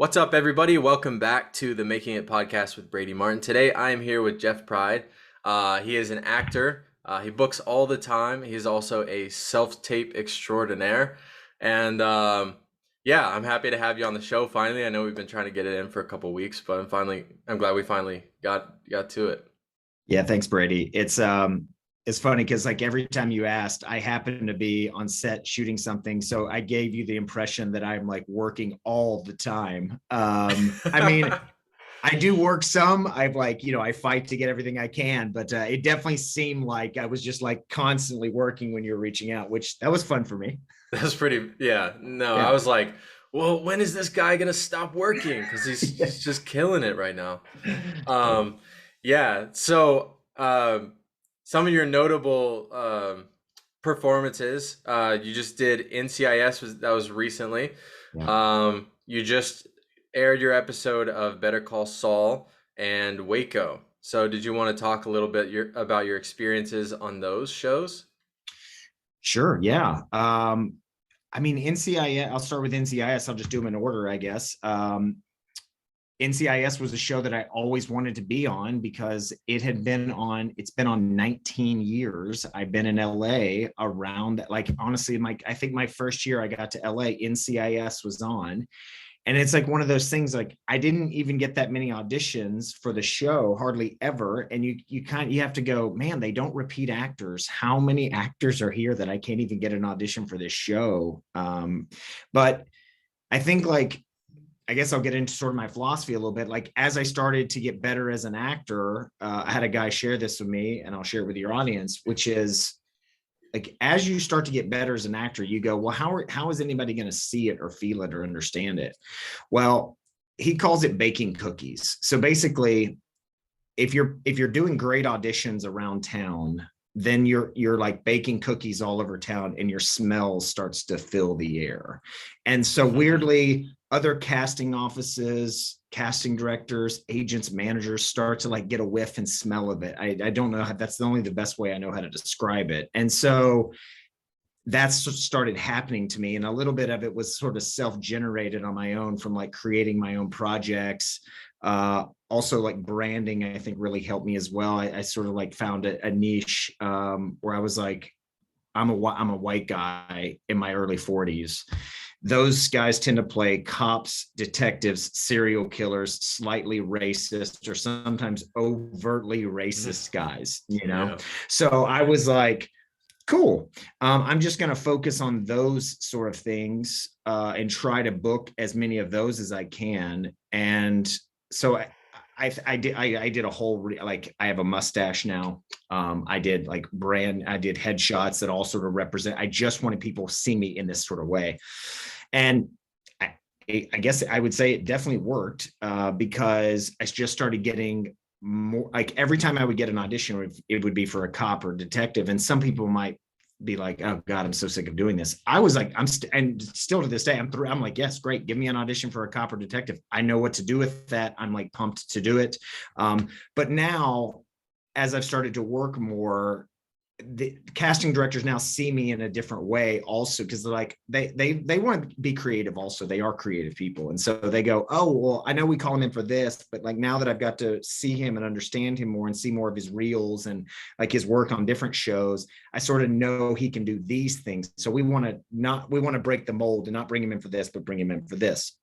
What's up, everybody? Welcome back to the Making It podcast with Brady Martin. Today, I am here with Jeff Pride. He is an actor. He books all the time. He's also a self-tape extraordinaire. And yeah, I'm happy to have you on the show finally. I know we've been trying to get it in for a couple weeks, but I'm glad we finally got to it. Yeah, thanks, Brady. It's funny because like every time you asked, I happen to be on set shooting something. So I gave you the impression that I'm like working all the time. I mean, I do work some. I've like, I fight to get everything I can, but it definitely seemed like I was just like constantly working when you were reaching out, which that was fun for me. That's pretty, yeah. No, I Yeah. was like, well, when is this guy gonna stop working? Because he's just killing it right now. Um, yeah. So, some of your notable performances, you just did NCIS that was recently. Yeah. You just aired your episode of Better Call Saul and Waco. So, did you want to talk a little bit about your experiences on those shows? Sure. Yeah. I mean, NCIS, I'll start with NCIS. I'll just do them in order, I guess. NCIS was a show that I always wanted to be on because it's been on 19 years. I've been in LA around that. Like, honestly, I think my first year I got to LA, NCIS was on. And it's like one of those things, like I didn't even get that many auditions for the show, hardly ever. And you have to go, man, they don't repeat actors. How many actors are here that I can't even get an audition for this show? But I think like I guess I'll get into sort of my philosophy a little bit. Like as I started to get better as an actor, I had a guy share this with me, and I'll share it with your audience, which is like as you start to get better as an actor, you go, well, how is anybody going to see it or feel it or understand it? Well, he calls it baking cookies. So basically, if you're doing great auditions around town, then you're like baking cookies all over town and your smell starts to fill the air. And so weirdly, other casting offices, casting directors, agents, managers start to like get a whiff and smell of it. I don't know how, that's only the best way I know how to describe it. And so that's started happening to me, and a little bit of it was sort of self-generated on my own from like creating my own projects. Also like branding, I think really helped me as well. I sort of like found a niche where I was like, I'm a white guy in my early 40s. Those guys tend to play cops, detectives, serial killers, slightly racist, or sometimes overtly racist guys, Yeah. So I was like, cool. I'm just going to focus on those sort of things and try to book as many of those as I can. And so I did a whole like I have a mustache now. I did like I did headshots that all sort of represent. I just wanted people to see me in this sort of way, and I guess I would say it definitely worked because I just started getting more, like every time I would get an audition, it would be for a cop or detective. And some people might be like, oh God, I'm so sick of doing this. I was like, and still to this day, I'm like, yes, great. Give me an audition for a cop or detective. I know what to do with that. I'm like pumped to do it. But now, as I've started to work more, the casting directors now see me in a different way also, because they're like they want to be creative. Also, they are creative people, and so they go, oh well, I know we call him in for this, but like now that I've got to see him and understand him more and see more of his reels and like his work on different shows, I sort of know he can do these things. So we want to break the mold and not bring him in for this, but bring him in for this.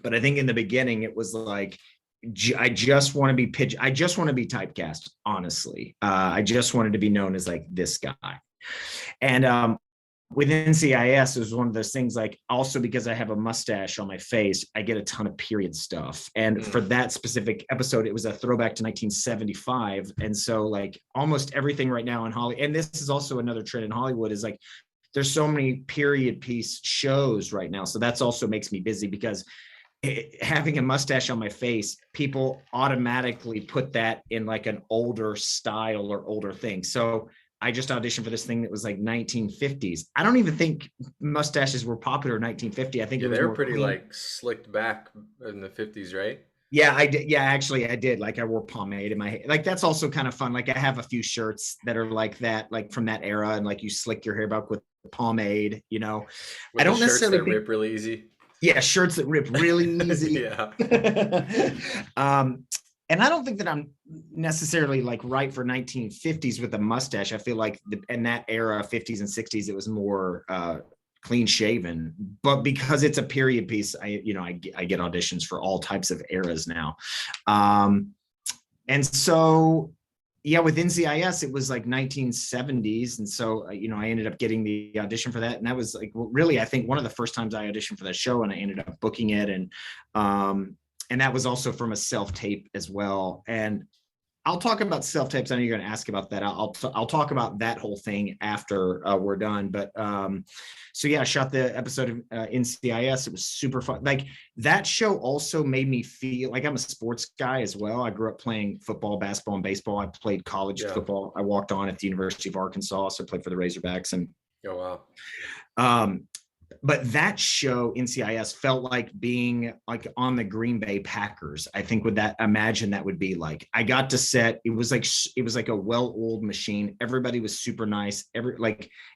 But I think in the beginning it was like, I just want to be I just want to be typecast. Honestly, I just wanted to be known as like this guy. And with NCIS, it was one of those things. Like also because I have a mustache on my face, I get a ton of period stuff. And for that specific episode, it was a throwback to 1975. And so like almost everything right now in Hollywood, and this is also another trend in Hollywood, is like there's so many period piece shows right now. So that's also makes me busy because having a mustache on my face, people automatically put that in like an older style or older thing. So I just auditioned for this thing that was like 1950s. I don't even think mustaches were popular in 1950. I think Yeah, it was they were more pretty clean. like slicked back in the 50s, right? Yeah, I did. Yeah, actually, I did. Like, I wore pomade in my hair. Like, that's also kind of fun. Like, I have a few shirts that are like that, like from that era, and like you slick your hair back with pomade. I With the don't shirts necessarily that think. rip really easy. Yeah, shirts that rip really easy. Yeah. And I don't think that I'm necessarily like right for 1950s with a mustache. I feel like in that era, 50s and 60s, it was more clean shaven. But because it's a period piece, I get auditions for all types of eras now. And so, yeah, with NCIS, it was like 1970s. And so, I ended up getting the audition for that. And that was like, really, I think one of the first times I auditioned for that show, and I ended up booking it. And that was also from a self-tape as well. And I'll talk about self-tapes. I know you're going to ask about that. I'll talk about that whole thing after we're done. But so yeah, I shot the episode of NCIS. It was super fun. Like that show also made me feel like I'm a sports guy as well. I grew up playing football, basketball, and baseball. I played college football. I walked on at the University of Arkansas, so I played for the Razorbacks. And Oh wow. But that show, NCIS, felt like being like on the Green Bay Packers. I think imagine that would be like. I got to set. It was like a well-oiled machine. Everybody was super nice. It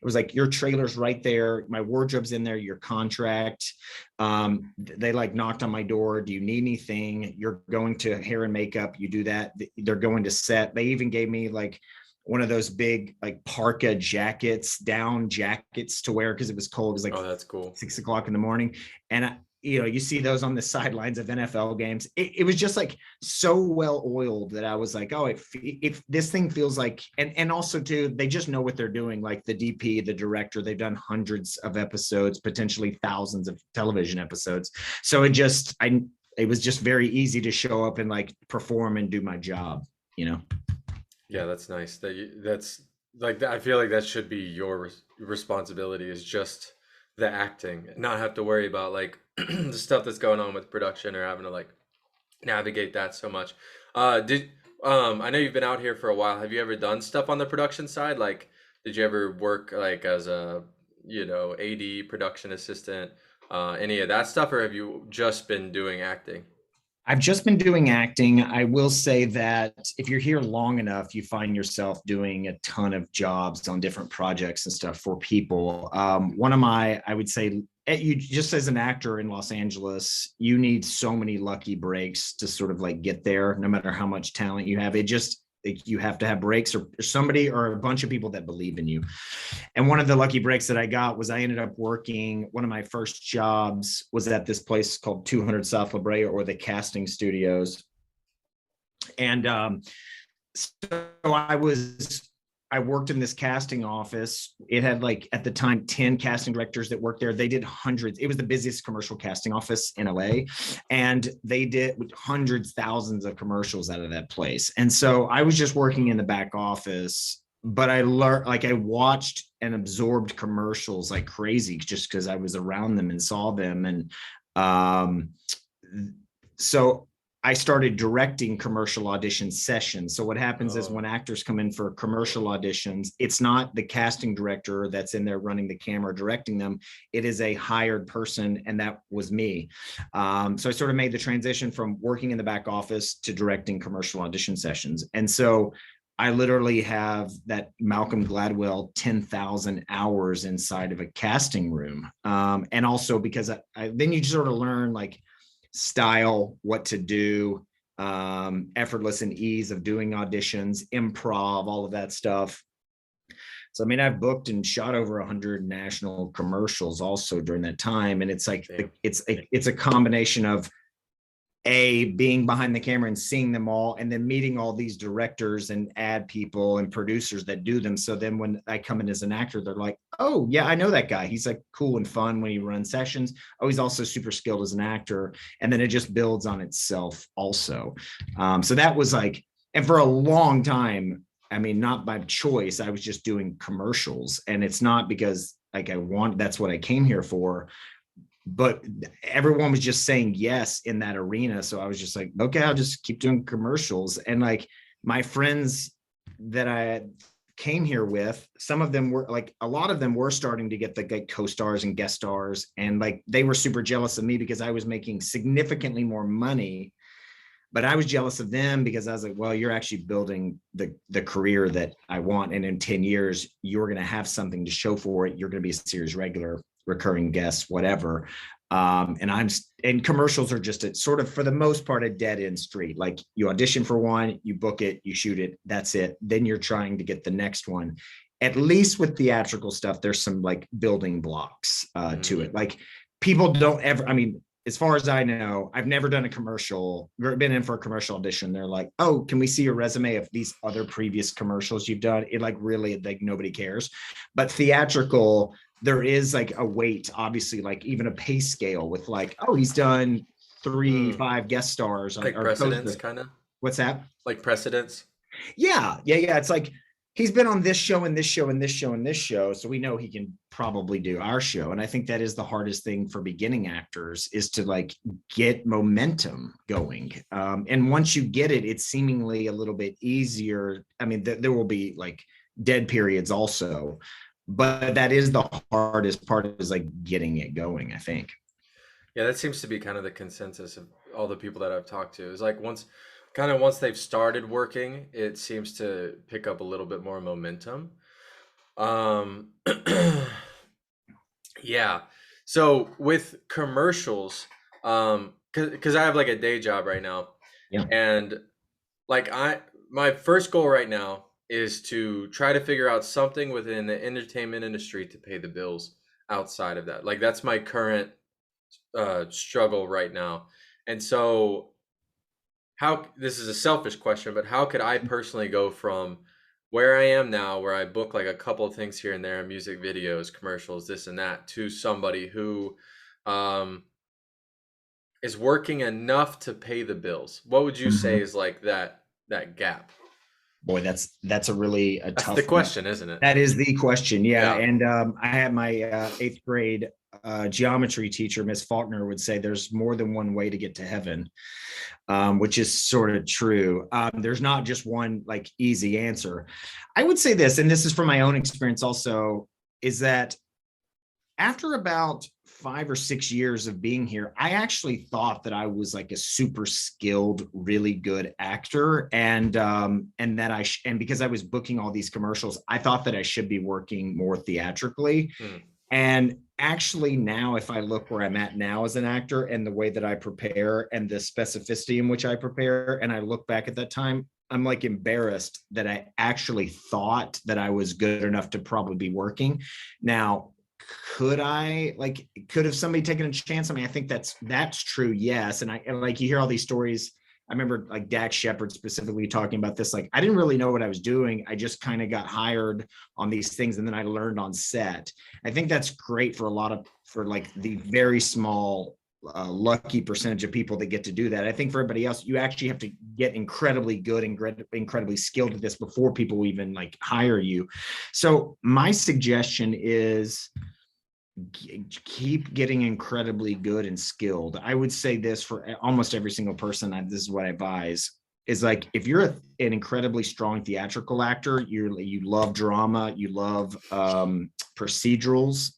was like your trailer's right there. My wardrobe's in there. Your contract. They like knocked on my door. Do you need anything? You're going to hair and makeup. You do that. They're going to set. They even gave me like one of those big like parka jackets, down jackets to wear because it was cold. It was like, oh, that's cool. 6:00 in the morning. And you see those on the sidelines of NFL games. It was just like so well oiled that I was like, oh, if this thing feels like, and also too, they just know what they're doing. Like the DP, the director, they've done hundreds of episodes, potentially thousands of television episodes. So it was just very easy to show up and like perform and do my job, Yeah, that's nice. That's like I feel like that should be your responsibility is just the acting, not have to worry about like the stuff that's going on with production or having to like navigate that so much. Did I know you've been out here for a while. Have you ever done stuff on the production side? Like, did you ever work like as a AD, production assistant, any of that stuff, or have you just been doing acting? I've just been doing acting. I will say that if you're here long enough, you find yourself doing a ton of jobs on different projects and stuff for people. I would say, you just as an actor in Los Angeles, you need so many lucky breaks to sort of like get there, no matter how much talent you have. You have to have breaks or somebody or a bunch of people that believe in you. And one of the lucky breaks that I got was I ended up working. One of my first jobs was at this place called 200 South La Brea, or the casting studios. And so I worked in this casting office. It had like at the time 10 casting directors that worked there. They did hundreds. It was the busiest commercial casting office in LA, and they did hundreds, thousands of commercials out of that place. And so I was just working in the back office, but I learned, like I watched and absorbed commercials like crazy just because I was around them and saw them. And so I started directing commercial audition sessions. So what happens is when actors come in for commercial auditions, it's not the casting director that's in there running the camera directing them. It is a hired person, and that was me. So I sort of made the transition from working in the back office to directing commercial audition sessions. And so I literally have that Malcolm Gladwell 10,000 hours inside of a casting room. And also because then you sort of learn like style, what to do, effortless and ease of doing auditions, improv, all of that stuff. So, I mean, I've booked and shot over 100 national commercials also during that time. And it's like, it's a combination of being behind the camera and seeing them all, and then meeting all these directors and ad people and producers that do them. So then when I come in as an actor, they're like, oh yeah, I know that guy. He's like cool and fun when he runs sessions. Oh, he's also super skilled as an actor. And then it just builds on itself also. So that was like, and for a long time, I mean, not by choice, I was just doing commercials, and it's not because like that's what I came here for, but everyone was just saying yes in that arena. So I was just like, okay, I'll just keep doing commercials. And like my friends that I came here with, some of them were like, a lot of them were starting to get the like co-stars and guest stars. And like, they were super jealous of me because I was making significantly more money, but I was jealous of them because I was like, well, you're actually building the career that I want. And in 10 years, you're going to have something to show for it. You're going to be a series regular. recurring guests, whatever. And commercials are just a sort of, for the most part, a dead end street. Like you audition for one, you book it, you shoot it, that's it. Then you're trying to get the next one. At least with theatrical stuff, there's some like building blocks to it. Like people don't ever, I mean, as far as I know, I've never done a commercial, been in for a commercial audition. They're like, oh, can we see your resume of these other previous commercials you've done? It like really, like nobody cares. But theatrical, there is like a weight, obviously, like even a pay scale with like, oh, he's done 5 guest stars. Like precedence, kind of. What's that? Like precedence. Yeah. It's like he's been on this show and this show and this show and this show, so we know he can probably do our show. And I think that is the hardest thing for beginning actors, is to like get momentum going. And once you get it, it's seemingly a little bit easier. I mean, there will be like dead periods also, but that is the hardest part, is like getting it going, I think. Yeah, that seems to be kind of the consensus of all the people that I've talked to. Is like once they've started working, it seems to pick up a little bit more momentum. Yeah. So with commercials, because I have like a day job right now, Yeah. and like my first goal right now is to try to figure out something within the entertainment industry to pay the bills outside of that. Like that's my current struggle right now. And so this is a selfish question, but how could I personally go from where I am now, where I book like a couple of things here and there, music videos, commercials, this and that, to somebody who is working enough to pay the bills? What would you say is like that gap? Boy, that's a really That's tough the question, isn't it? That is the question. Yeah. And I had my 8th grade geometry teacher, Miss Faulkner, would say there's more than one way to get to heaven, which is sort of true. There's not just one like easy answer. I would say this, and this is from my own experience also, is that after about 5 or 6 years of being here, I actually thought that I was like a super skilled, really good actor, and that and because I was booking all these commercials, I thought that I should be working more theatrically. And actually now, if I look where I'm at now as an actor and the way that I prepare and the specificity in which I prepare, and I look back at that time, I'm like embarrassed that I actually thought that I was good enough to probably be working. Now, could have somebody taken a chance on me? I think that's true. Yes. And like, you hear all these stories. I remember like Dax Shepard specifically talking about this. Like, I didn't really know what I was doing. I just kind of got hired on these things, and then I learned on set. I think that's great for like the very small, lucky percentage of people that get to do that. I think for everybody else, you actually have to get incredibly good and incredibly skilled at this before people will even like hire you. So my suggestion is keep getting incredibly good and skilled. I would say this for almost every single person. This is what I advise, is like, if you're an incredibly strong theatrical actor, you love drama, you love procedurals,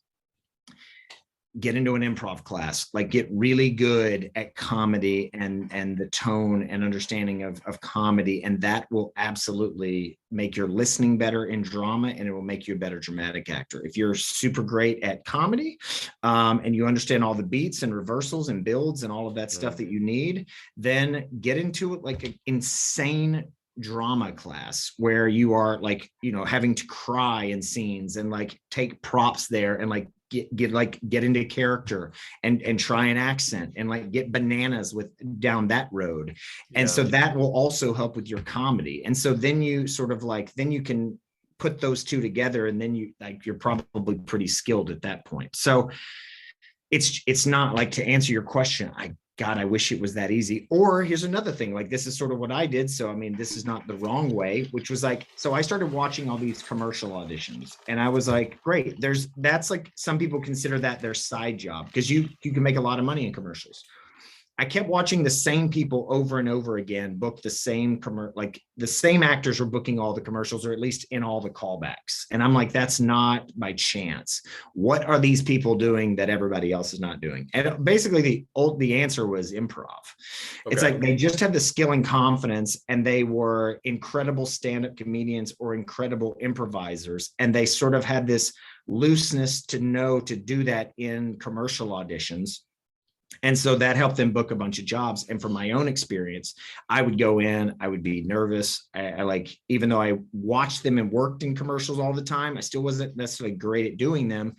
get into an improv class, like get really good at comedy and the tone and understanding of comedy. And that will absolutely make your listening better in drama, and it will make you a better dramatic actor. If you're super great at comedy, and you understand all the beats and reversals and builds and all of that stuff that you need, then get into it like an insane drama class where you are like, having to cry in scenes and like take props there and like get into character and try an accent and like get bananas with down that road. And so that will also help with your comedy. And so then you sort of like, then you can put those two together, and then you're probably pretty skilled at that point. So it's not like, to answer your question, I wish it was that easy. Or here's another thing, like this is sort of what I did. So, I mean, this is not the wrong way, which was like, so I started watching all these commercial auditions, and I was like, great, that's like, some people consider that their side job, because you can make a lot of money in commercials. I kept watching the same people over and over again book the same like the same actors were booking all the commercials, or at least in all the callbacks. And I'm like, that's not by chance. What are these people doing that everybody else is not doing? And basically the answer was improv. It's Okay. like they just had the skill and confidence, and they were incredible stand-up comedians or incredible improvisers. And they sort of had this looseness to know to do that in commercial auditions. And so that helped them book a bunch of jobs. And from my own experience, I would go in, I would be nervous. I like, even though I watched them and worked in commercials all the time, I still wasn't necessarily great at doing them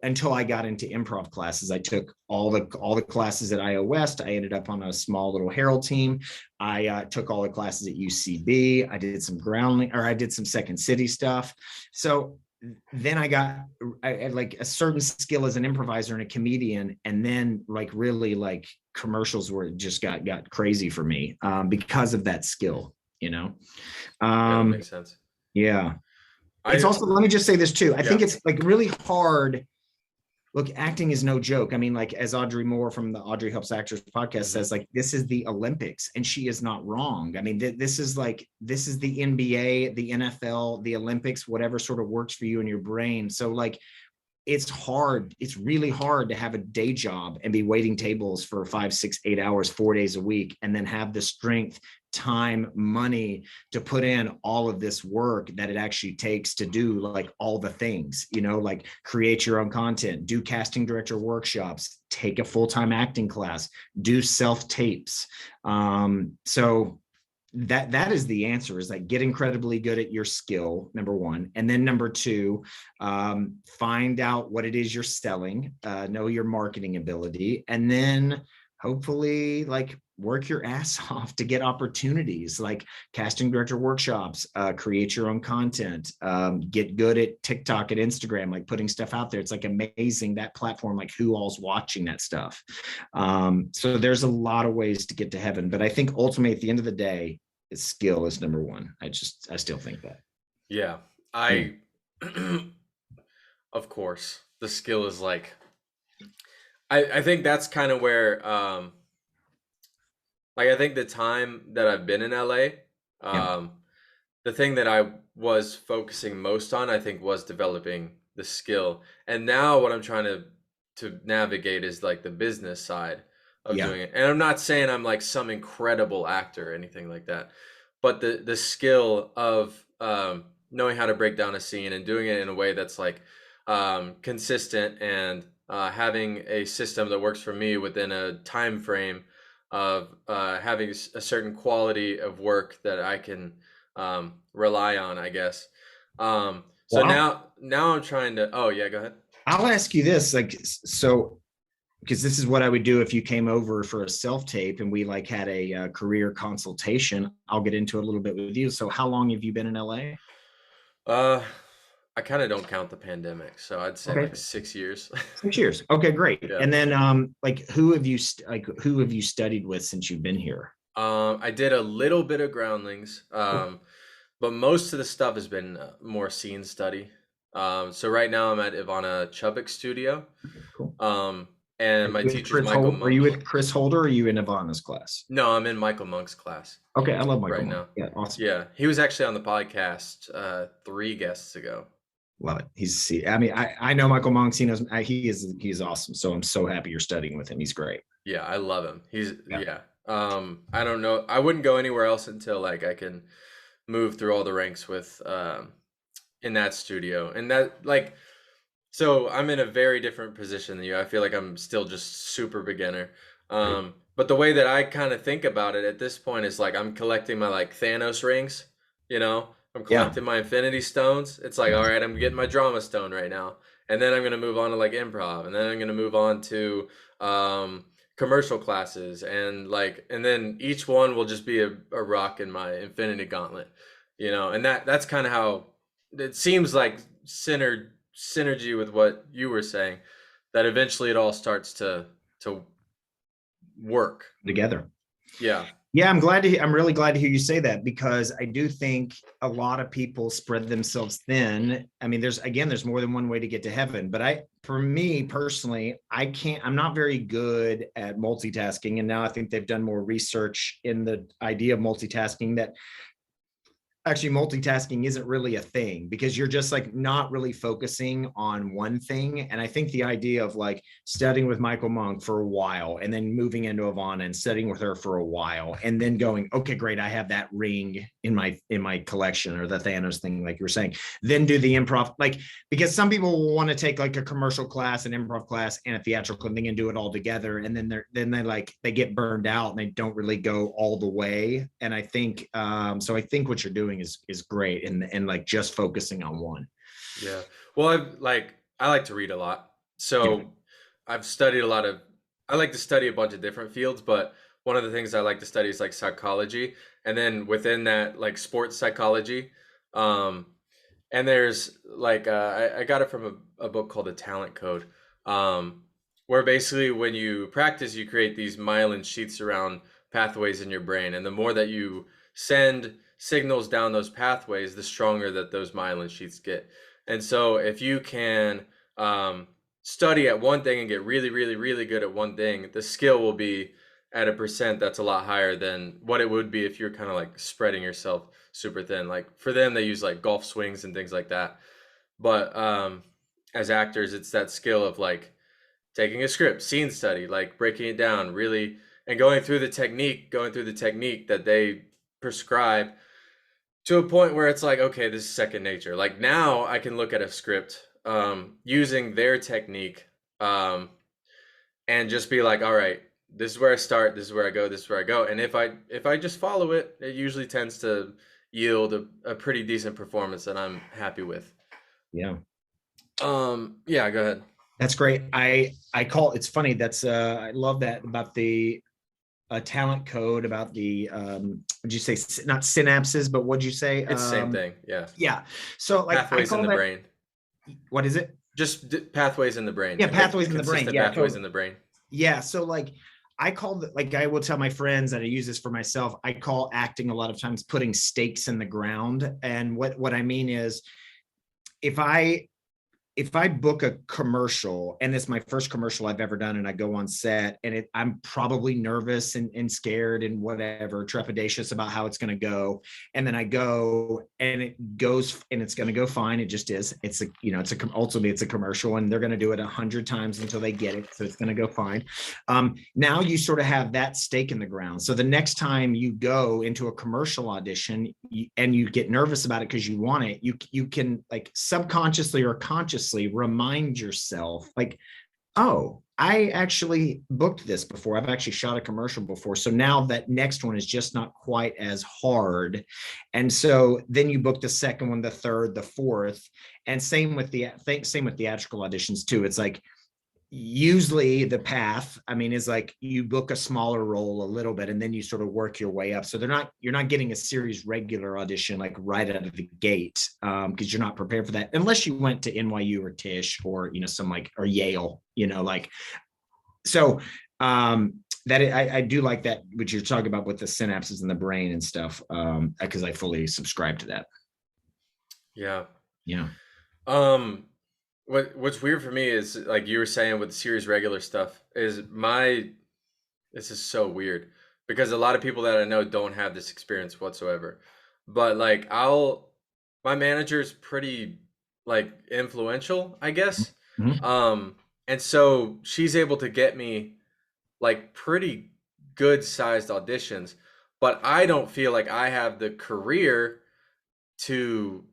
until I got into improv classes. I took all the classes at IO West. I ended up on a small little Herald team. I took all the classes at UCB. I did some groundling, or I did some Second City stuff. So then I like a certain skill as an improviser and a comedian, and then like really like commercials were just got crazy for me because of that skill, you know. Yeah, that um makes sense. yeah, it's I also, let me just say this too, I Yeah. think it's like really hard. Look, acting is no joke. I mean, like, as Audrey Moore from the Audrey Helps Actors podcast Mhm. says, like, this is the Olympics, and she is not wrong. I mean, this is the NBA, the NFL, the Olympics, whatever sort of works for you in your brain. So like, it's hard. It's really hard to have a day job and be waiting tables for 5, 6, 8 hours, 4 days a week, and then have the strength, time, money to put in all of this work that it actually takes to do like all the things, like create your own content, do casting director workshops, take a full-time acting class, do self-tapes. So that is the answer, is like get incredibly good at your skill, number one. And then number two, find out what it is you're selling, know your marketing ability, and then hopefully like work your ass off to get opportunities like casting director workshops, create your own content, get good at TikTok and Instagram, like putting stuff out there. It's like amazing, that platform, like who all's watching that stuff. So there's a lot of ways to get to heaven, but I think ultimately at the end of the day, skill is number one. I still think that. Yeah. Yeah. I of course, the skill is like I think that's kind of where like I think the time that I've been in LA, Yeah. the thing that I was focusing most on, I think, was developing the skill. And now what I'm trying to navigate is like the business side of Yeah. doing it. And I'm not saying I'm like some incredible actor or anything like that, but the skill of knowing how to break down a scene and doing it in a way that's like consistent, and having a system that works for me within a time frame of having a certain quality of work that I can rely on, I guess. So Well, now I'm trying to. Oh yeah, go ahead. I'll ask you this, like, so because this is what I would do if you came over for a self tape and we like had a, career consultation. I'll get into it a little bit with you. So, how long have you been in LA? Uh, I kind of don't count the pandemic, so I'd say Okay, like 6 years. 6 years. Okay, great. Yeah. And then, like, who have you studied with since you've been here? I did a little bit of groundlings, Cool. but most of the stuff has been more scene study. So right now I'm at Ivana Chubbuck's studio, Okay, cool. um, Are and my you with teacher's Chris Michael Holt? Are you Monk. with Chris Holder, or are you in Ivana's class? No, I'm in Michael Monk's class Okay, I love Michael right Monk. now. Yeah, awesome. Yeah, he was actually on the podcast 3 guests ago. Love it. I mean, I know Michael Monk. He knows, he's awesome. So I'm so happy you're studying with him. He's great. Yeah, I love him. He's Yeah. yeah. I don't know. I wouldn't go anywhere else until like I can move through all the ranks with in that studio. And that like so I'm in a very different position than you. I feel like I'm still just super beginner. Great. But the way that I kind of think about it at this point is like I'm collecting my like Thanos rings, you know? I'm Yeah. collecting my Infinity Stones. It's like, all right, I'm getting my drama stone right now. And then I'm gonna move on to like improv, and then I'm gonna move on to commercial classes, and like and then each one will just be a rock in my Infinity Gauntlet. And that's kind of how it seems like synergy with what you were saying, that eventually it all starts to work. Together. Yeah. Yeah, I'm really glad to hear you say that, because I do think a lot of people spread themselves thin. I mean, there's more than one way to get to heaven, but for me personally, I'm not very good at multitasking. And now I think they've done more research in the idea of multitasking, that actually multitasking isn't really a thing, because you're just like not really focusing on one thing. And I think the idea of like studying with Michael Monk for a while and then moving into Ivana and studying with her for a while and then going, okay, great, I have that ring in my collection, or the Thanos thing, like you were saying, then do the improv, like, because some people will want to take like a commercial class, an improv class, and a theatrical thing and do it all together, and they get burned out and they don't really go all the way. And I think so I think what you're doing is great, and like just focusing on one. Yeah. Well, I like to read a lot. Yeah. So I've studied a lot of I like to study a bunch of different fields, but one of the things I like to study is like psychology, and then within that like sports psychology. Um and there's like I got it from a book called The Talent Code. Um where basically when you practice you create these myelin sheaths around pathways in your brain, and the more that you send signals down those pathways, the stronger that those myelin sheaths get. And so if you can study at one thing and get really, really, really good at one thing, the skill will be at a percent that's a lot higher than what it would be if you're kind of like spreading yourself super thin. Like for them, they use like golf swings and things like that. But as actors, it's that skill of like taking a script, scene study, like breaking it down really, and going through the technique that they prescribe to a point where it's like, okay, this is second nature. Like now I can look at a script using their technique and just be like, all right, this is where I start, this is where I go, this is where I go. And if I just follow it, it usually tends to yield a pretty decent performance that I'm happy with. Yeah. Yeah, go ahead. That's great. It's funny. I love that about the talent code, about the would you say not synapses, but what'd you say? It's the same thing. Yeah. Yeah. So like I Pathways in call the that, brain. what is it? Just pathways in the brain. Yeah, pathways in the brain. Consistent Yeah, pathways totally. in the brain. Yeah. So like I will tell my friends that I use this for myself. I call acting a lot of times putting stakes in the ground. And what I mean is, if I if I book a commercial and it's my first commercial I've ever done, and I go on set and I'm probably nervous and scared and whatever, trepidatious about how it's going to go. And then I go and it goes and it's going to go fine. It just is. Ultimately it's a commercial and they're going to do it 100 times until they get it. So it's going to go fine. Now you sort of have that stake in the ground. So the next time you go into a commercial audition and you get nervous about it because you want it, you can like subconsciously or consciously remind yourself like, oh, I actually booked this before. I've actually shot a commercial before. So now that next one is just not quite as hard. And so then you book the second one, the third, the fourth, and same with theatrical auditions too. It's like, usually the path, I mean, is like you book a smaller role a little bit and then you sort of work your way up. So you're not getting a series regular audition like right out of the gate, because you're not prepared for that unless you went to NYU or Tisch or some like, or Yale, like. So I do like that, which you're talking about with the synapses in the brain and stuff, because I fully subscribe to that. Yeah. Yeah. What's weird for me is like you were saying with the series regular stuff is this is so weird because a lot of people that I know don't have this experience whatsoever. But like my manager's pretty like influential, I guess. Mm-hmm. And so she's able to get me like pretty good sized auditions, but I don't feel like I have the career to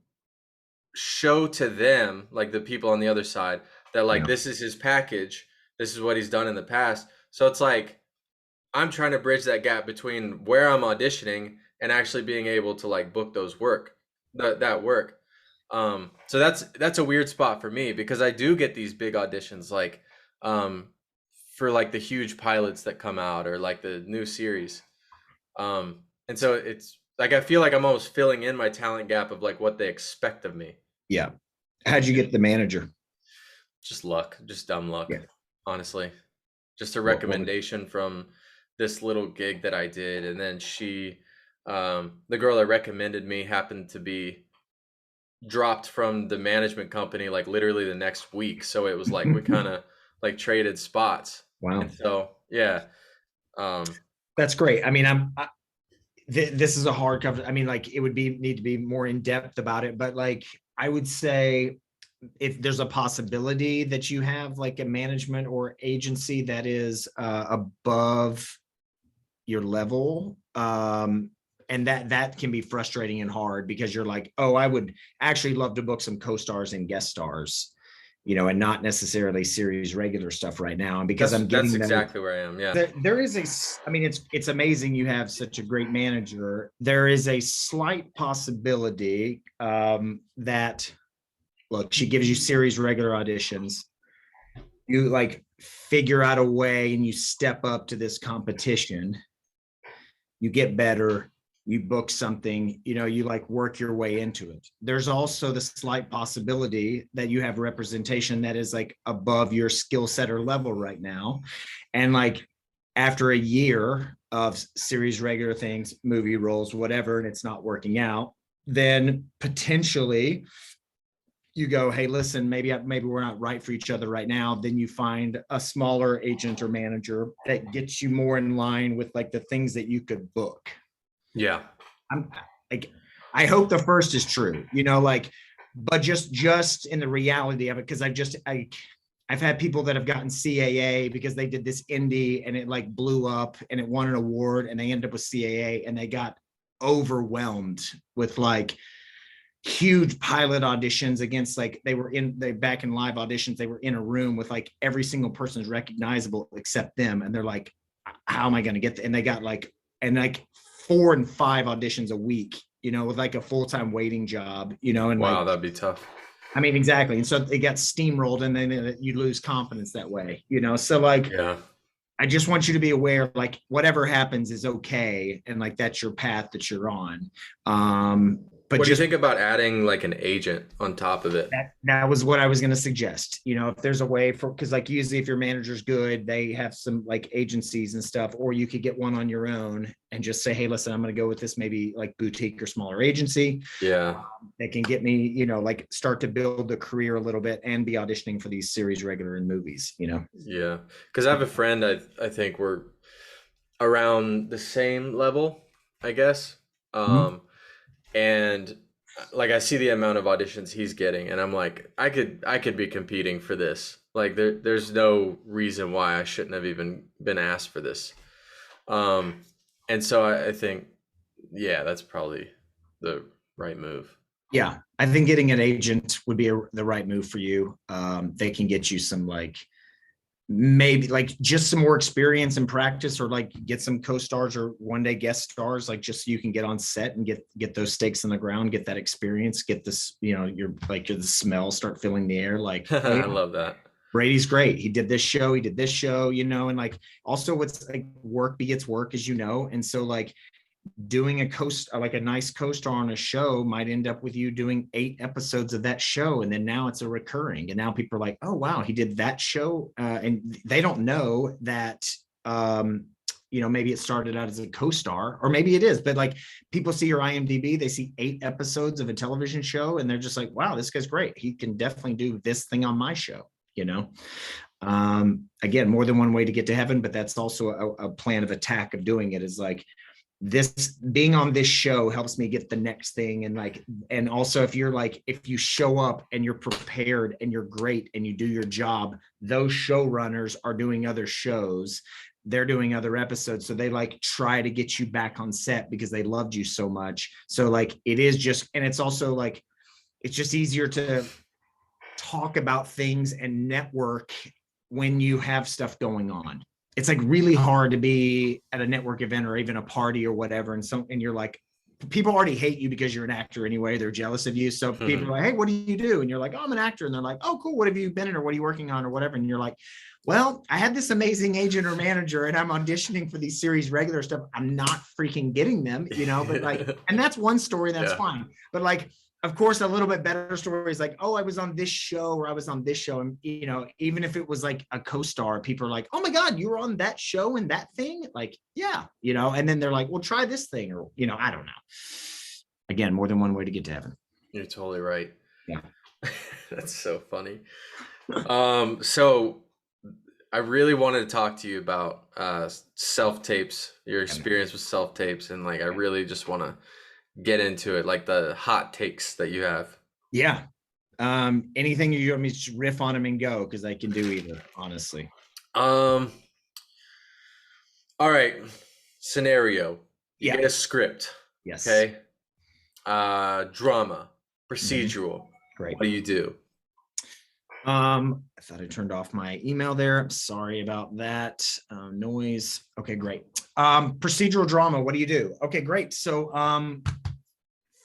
show to them, like the people on the other side, that like Yeah. this is his package, this is what he's done in the past. So it's like I'm trying to bridge that gap between where I'm auditioning and actually being able to like book that work. So that's a weird spot for me because I do get these big auditions like um for like the huge pilots that come out or like the new series. And so it's like I feel like I'm almost filling in my talent gap of like what they expect of me. Yeah. How'd you get the manager? Just luck, just dumb luck, Yeah. honestly. Just a What was recommendation from this little gig that I did, and then the girl that recommended me happened to be dropped from the management company like literally the next week. So it was like we kind of like traded spots. Wow. And so yeah, um, That's great. I mean, this is a hard cover. I mean, like it would need to be more in depth about it, but like I would say if there's a possibility that you have like a management or agency that is above your level, and that can be frustrating and hard because you're like, oh, I would actually love to book some co-stars and guest stars, and not necessarily series regular stuff right now. And because I'm that's getting those, exactly where I am. Yeah. there is I mean, it's amazing you have such a great manager. There is a slight possibility that, look, she gives you series regular auditions. You like figure out a way and you step up to this competition. You get better, you book something, you like work your way into it. There's also the slight possibility that you have representation that is like above your skill set or level right now. And like after a year of series regular things, movie roles, whatever, and it's not working out, then potentially you go, hey, listen, maybe we're not right for each other right now. Then you find a smaller agent or manager that gets you more in line with like the things that you could book. Yeah. I'm like, I hope the first is true, like, but just in the reality of it, because I've had people that have gotten CAA because they did this indie and it like blew up and it won an award and they ended up with CAA and they got overwhelmed with like huge pilot auditions against like they back in live auditions, they were in a room with like every single person's recognizable except them, and they're like, how am I going to get and they got like 4 and 5 auditions a week, with like a full-time waiting job, and Wow, like, that'd be tough. I mean, exactly. And so it got steamrolled and then you lose confidence that way, so like, Yeah. I just want you to be aware, like whatever happens is okay. And like, that's your path that you're on. But What do you just think about adding like an agent on top of it? that was what I was going to suggest. If there's a way because like usually if your manager's good, they have some like agencies and stuff, or you could get one on your own and just say, hey, listen, I'm going to go with this maybe like boutique or smaller agency. Yeah. That can get me, like start to build the career a little bit and be auditioning for these series regular in movies, Yeah. Because I have a friend, I think we're around the same level, I guess. Mhm. And like I see the amount of auditions he's getting, and I'm like, I could be competing for this. Like there's no reason why I shouldn't have even been asked for this. Um, and so I think, yeah, that's probably the right move. Yeah, I think getting an agent would be the right move for you. They can get you some like maybe like just some more experience and practice, or like get some co-stars or one day guest stars, like just so you can get on set and get those stakes in the ground, get that experience, get this, you're the smell start filling the air. Like, hey, I love that. Brady's great. He did this show, and like also what's like work begets work, as and so like doing like a nice co-star on a show might end up with you doing 8 episodes of that show, and then now it's a recurring, and now people are like, oh wow, he did that show, and they don't know that maybe it started out as a co-star, or maybe it is, but like people see your IMDb, they see 8 episodes of a television show and they're just like, wow, this guy's great, he can definitely do this thing on my show. Again, more than one way to get to heaven, but that's also a plan of attack of doing it, is like, this being on this show helps me get the next thing. And like, and also if you show up and you're prepared and you're great and you do your job, those showrunners are doing other shows, they're doing other episodes, so they like try to get you back on set because they loved you so much. So like it is just, and it's also like, it's just easier to talk about things and network when you have stuff going on. It's like really hard to be at a network event or even a party or whatever, and you're like, people already hate you because you're an actor anyway, they're jealous of you, so people are like, hey, what do you do? And you're like, oh, I'm an actor. And they're like, oh cool, what have you been in, or what are you working on, or whatever? And you're like, well, I had this amazing agent or manager and I'm auditioning for these series regular stuff, I'm not freaking getting them, but like, and that's one story, that's fine, but like of course, a little bit better story is like, oh, I was on this show or I was on this show. And, you know, even if it was like a co-star, people are like, oh my God, you were on that show and that thing? Like, yeah, you know, and then they're like, well, try this thing, or, you know, I don't know. Again, more than one way to get to heaven. You're totally right. Yeah. That's so funny. So I really wanted to talk to you about self-tapes, your experience with self-tapes, and like I really just want to get into it, like the hot takes that you have. Yeah. Anything you want me to riff on them and go, because I can do either, honestly. All right. Scenario. You Yeah. get a script. Yes. Okay. Drama, procedural. Great. What do you do? I thought I turned off my email there. I'm sorry about that. Noise. Okay, great. Procedural drama. What do you do? Okay, great. So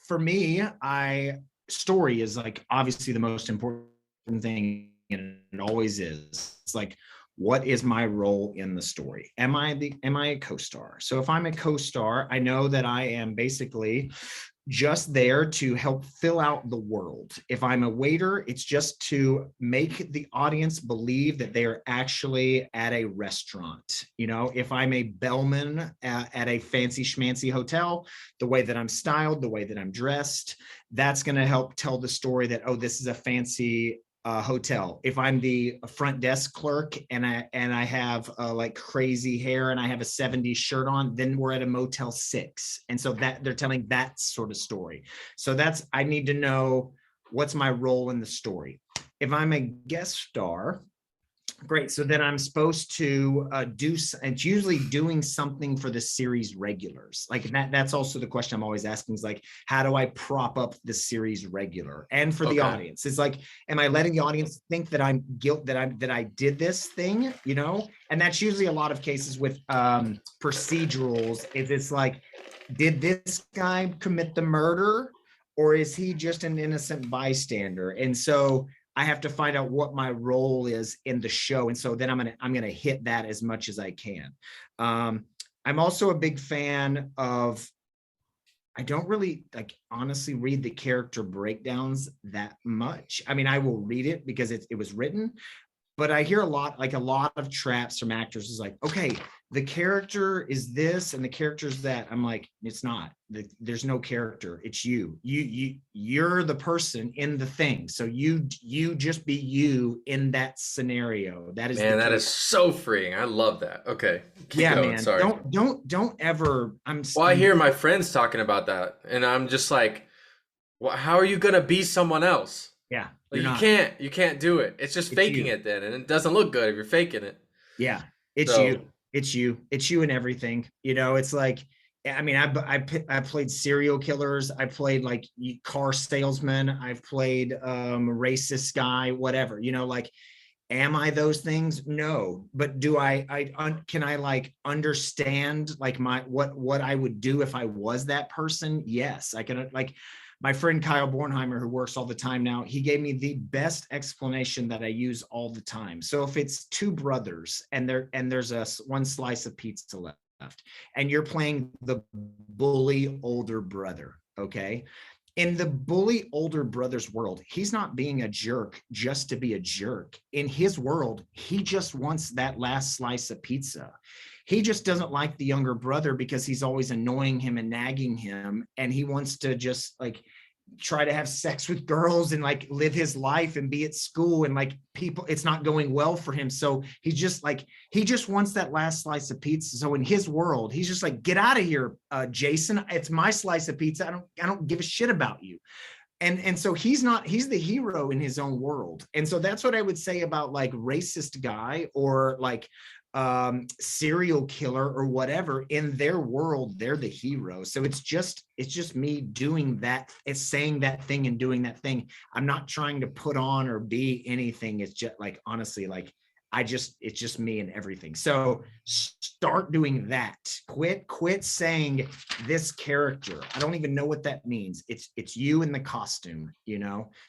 for me, story is like obviously the most important thing, and it always is. It's like, what is my role in the story? Am I a co-star? So if I'm a co-star, I know that I am basically just there to help fill out the world. If I'm a waiter, it's just to make the audience believe that they are actually at a restaurant. You know, if I'm a bellman at a fancy schmancy hotel, the way that I'm styled, the way that I'm dressed, that's going to help tell the story that, oh, this is a fancy hotel. If I'm the front desk clerk and I have like crazy hair and I have a 70s shirt on, then we're at a Motel 6. And so that they're telling that sort of story. So I need to know what's my role in the story. If I'm a guest star, great. So then I'm supposed to it's usually doing something for the series regulars. Like that's also the question I'm always asking is like, how do I prop up the series regular? And for the audience, it's like, am I letting the audience think that I'm that I did this thing, you know? And that's usually a lot of cases with procedurals. It's like, did this guy commit the murder, or is he just an innocent bystander? And so I have to find out what my role is in the show. And so then I'm gonna hit that as much as I can. I'm also a big fan of, I don't really like honestly read the character breakdowns that much. I mean, I will read it because it was written, but I hear a lot of traps from actors is like, okay, the character is this and the character is that. I'm like, it's not. There's no character. It's you. You're the person in the thing. So you just be you in that scenario. That is, man, that is so freeing. I love that. Okay, keep going. Man. Sorry. Don't ever. I hear my friends talking about that, and I'm just like, how are you gonna be someone else? Yeah. Like, you can't do it. It's just faking it then, and it doesn't look good if you're faking it. Yeah, it's you and everything. You know, it's like, I mean, I played serial killers. I played like car salesman. I've played racist guy, whatever. You know, like, am I those things? No, but can I like understand like what I would do if I was that person? Yes, I can. Like, my friend Kyle Bornheimer, who works all the time now, he gave me the best explanation that I use all the time. So if it's two brothers and there's one slice of pizza left, and you're playing the bully older brother, okay? In the bully older brother's world, he's not being a jerk just to be a jerk. In his world, he just wants that last slice of pizza. He just doesn't like the younger brother because he's always annoying him and nagging him. And he wants to just like try to have sex with girls and like live his life and be at school, and like people, it's not going well for him. So he just wants that last slice of pizza. So in his world, he's just like, get out of here, Jason. It's my slice of pizza. I don't give a shit about you. And so he's the hero in his own world. And so that's what I would say about like racist guy or like serial killer or whatever. In their world, they're the hero. So it's just me doing that. It's saying that thing and doing that thing. I'm not trying to put on or be anything. It's just like, honestly, like it's just me and everything. So start doing that. Quit saying this character. I don't even know what that means. It's you in the costume,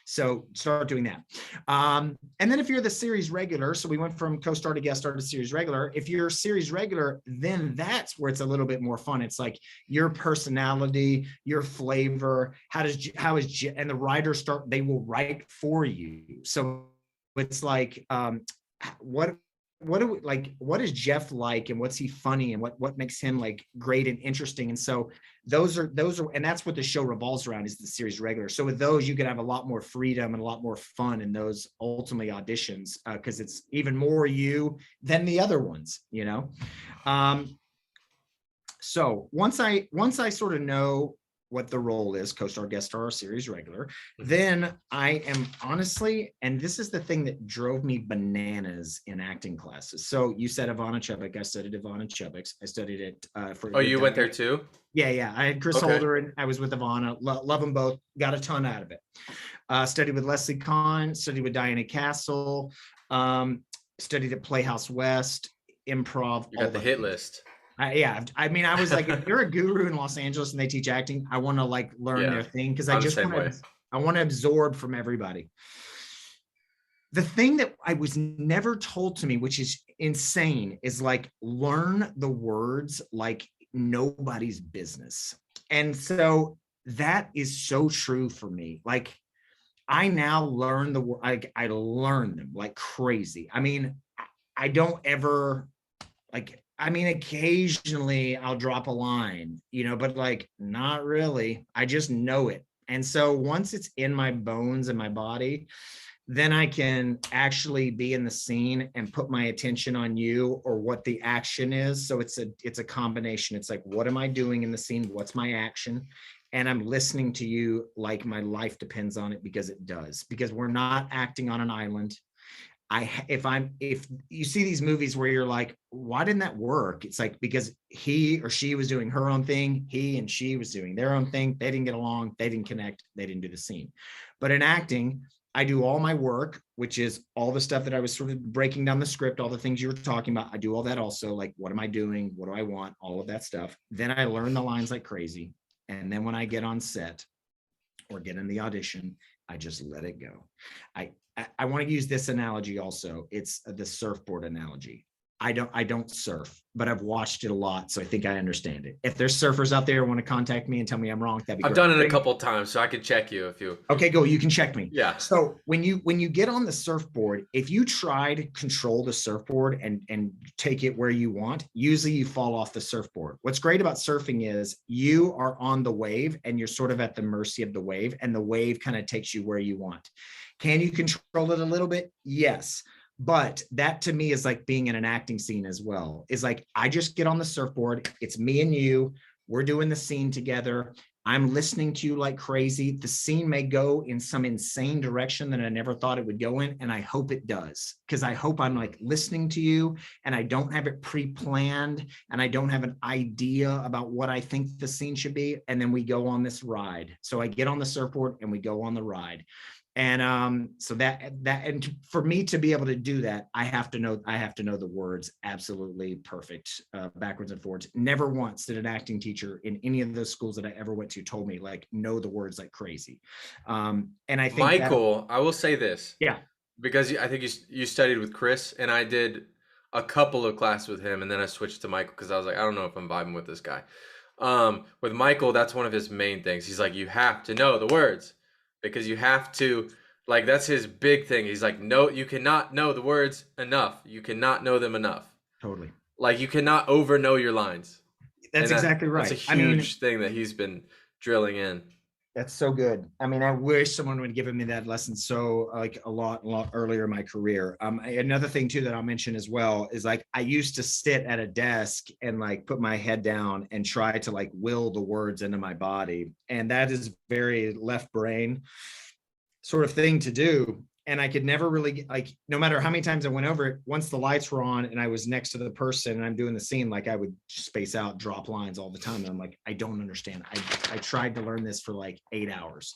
So start doing that. And then if you're the series regular, so we went from co-star to guest star to series regular. If you're series regular, then that's where it's a little bit more fun. It's like your personality, your flavor, and the writers they will write for you. So it's like, what is Jeff like, and what's he funny, and what makes him like great and interesting. And so those are and that's what the show revolves around, is the series regular. So with those, you can have a lot more freedom and a lot more fun in those ultimately auditions, because it's even more you than the other ones. So once I sort of know what the role is, co-star, guest star, or series regular, then I am honestly, and this is the thing that drove me bananas in acting classes. So you said Ivana Chubbuck. I studied Ivana Chubbuck's. I studied it for. Oh, you went there too? Yeah. I had Chris Holder, and I was with Ivana. Love them both. Got a ton out of it. Studied with Leslie Kahn. Studied with Diana Castle. Studied at Playhouse West. Improv. You got the hit list. I mean, I was like, if you're a guru in Los Angeles and they teach acting, I want to like learn their thing, because I want to absorb from everybody. The thing that I was never told to me, which is insane, is like, learn the words like nobody's business. And so that is so true for me. Like, I now learn the word. I learn them like crazy. I mean, I don't ever occasionally I'll drop a line, but like, not really. I just know it. And so once it's in my bones and my body, then I can actually be in the scene and put my attention on you or what the action is. So it's a combination. It's like, what am I doing in the scene? What's my action? And I'm listening to you like my life depends on it, because it does, because we're not acting on an island. If you see these movies where you're like, why didn't that work? It's like, because he or she was doing her own thing. He and she was doing their own thing. They didn't get along. They didn't connect. They didn't do the scene. But in acting, I do all my work, which is all the stuff that I was sort of breaking down the script, all the things you were talking about. I do all that also. Like, what am I doing? What do I want? All of that stuff. Then I learn the lines like crazy. And then when I get on set or get in the audition, I just let it go. I want to use this analogy also. It's the surfboard analogy. I don't surf, but I've watched it a lot, so I think I understand it. If there's surfers out there who want to contact me and tell me I'm wrong, that'd be great. I've done it a couple times, so I could check you if you. Okay, go. You can check me. Yeah. So when you get on the surfboard, if you try to control the surfboard and take it where you want, usually you fall off the surfboard. What's great about surfing is you are on the wave and you're sort of at the mercy of the wave, and the wave kind of takes you where you want. Can you control it a little bit? Yes. But that to me is like being in an acting scene as well. Is like, I just get on the surfboard. It's me and you. We're doing the scene together. I'm listening to you like crazy. The scene may go in some insane direction that I never thought it would go in. And I hope it does, because I hope I'm like listening to you and I don't have it pre-planned and I don't have an idea about what I think the scene should be. And then we go on this ride. So I get on the surfboard and we go on the ride. And so that and for me to be able to do that, I have to know the words absolutely perfect, backwards and forwards. Never once did an acting teacher in any of those schools that I ever went to told me like, know the words like crazy. And I think Michael, I will say this. Yeah. Because I think you studied with Chris, and I did a couple of classes with him, and then I switched to Michael because I was like, I don't know if I'm vibing with this guy. With Michael, that's one of his main things. He's like, you have to know the words. Because you have to, like, that's his big thing. He's like, no, you cannot know the words enough. You cannot know them enough. Totally. Like, you cannot over know your lines. That's exactly right. That's a huge thing that he's been drilling in. That's so good. I mean, I wish someone would have given me that lesson so like a lot earlier in my career. Another thing too that I'll mention as well is like, I used to sit at a desk and like put my head down and try to like will the words into my body. And that is very left brain sort of thing to do. And I could never really, like, no matter how many times I went over it, once the lights were on and I was next to the person and I'm doing the scene, like I would space out, drop lines all the time. And I'm like, I don't understand. I tried to learn this for like 8 hours.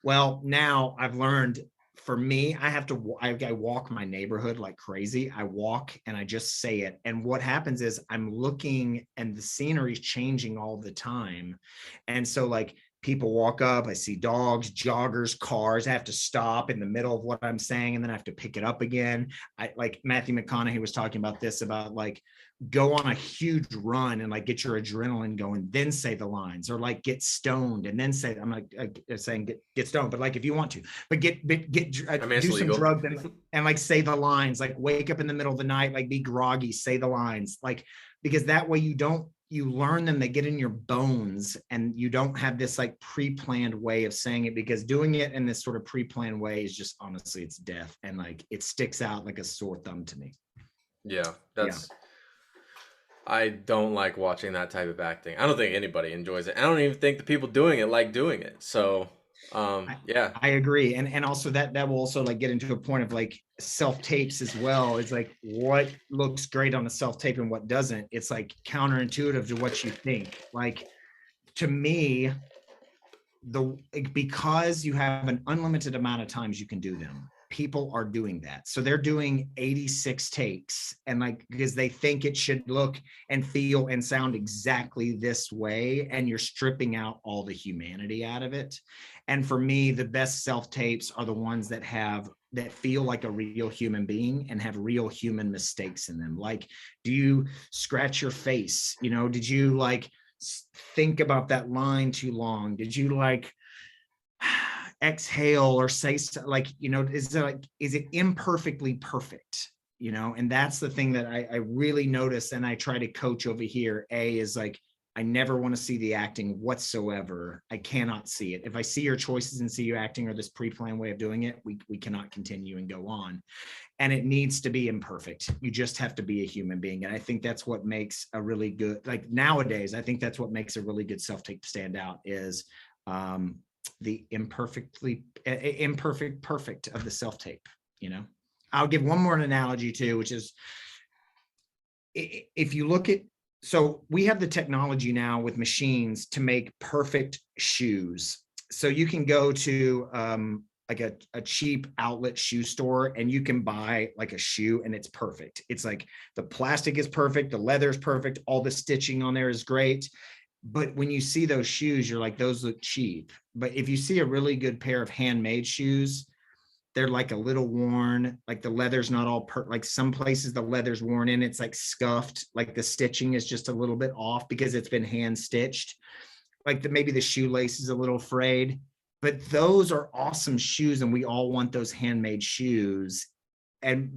Well, now I've learned for me, I walk my neighborhood like crazy. I walk and I just say it. And what happens is I'm looking and the scenery is changing all the time. And so like people walk up, I see dogs, joggers, cars. I have to stop in the middle of what I'm saying and then I have to pick it up again. I like Matthew McConaughey was talking about this, about like go on a huge run and like get your adrenaline going, then say the lines, or like get stoned and then say, I'm like saying get stoned, but like if you want to, but I mean, it's do some legal. drugs and like say the lines, like wake up in the middle of the night, like be groggy, say the lines, like, because that way you learn them, they get in your bones, and you don't have this like pre-planned way of saying it, because doing it in this sort of pre-planned way is just, honestly, it's death, and like it sticks out like a sore thumb to me. Yeah, Yeah. I don't like watching that type of acting. I don't think anybody enjoys it. I don't even think the people doing it like doing it. So, I, yeah. I agree. And also that will also like get into a point of like self-tapes as well. It's like what looks great on a self-tape and what doesn't. It's like counterintuitive to what you think. Like to me, because you have an unlimited amount of times you can do them, people are doing that, so they're doing 86 takes, and like because they think it should look and feel and sound exactly this way, and you're stripping out all the humanity out of it. And for me, the best self tapes are the ones that feel like a real human being and have real human mistakes in them. Like, do you scratch your face? Did you like think about that line too long? Did you like exhale or say like, is it imperfectly perfect? And that's the thing that I really notice, and I try to coach over here. Is like, I never want to see the acting whatsoever. I cannot see it. If I see your choices and see you acting or this pre-planned way of doing it, we cannot continue and go on. And it needs to be imperfect. You just have to be a human being. And I think that's what makes a really good, like nowadays, I think that's what makes a really good self-tape stand out is the imperfect perfect of the self-tape. I'll give one more analogy too, which is if you look at, so we have the technology now with machines to make perfect shoes. So you can go to like a cheap outlet shoe store and you can buy like a shoe and it's perfect. It's like the plastic is perfect, the leather is perfect, all the stitching on there is great. But when you see those shoes, you're like, those look cheap. But if you see a really good pair of handmade shoes, they're like a little worn, like the leather's not all like some places the leather's worn in, it's like scuffed, like the stitching is just a little bit off because it's been hand stitched, like maybe the shoelace is a little frayed. But those are awesome shoes and we all want those handmade shoes. And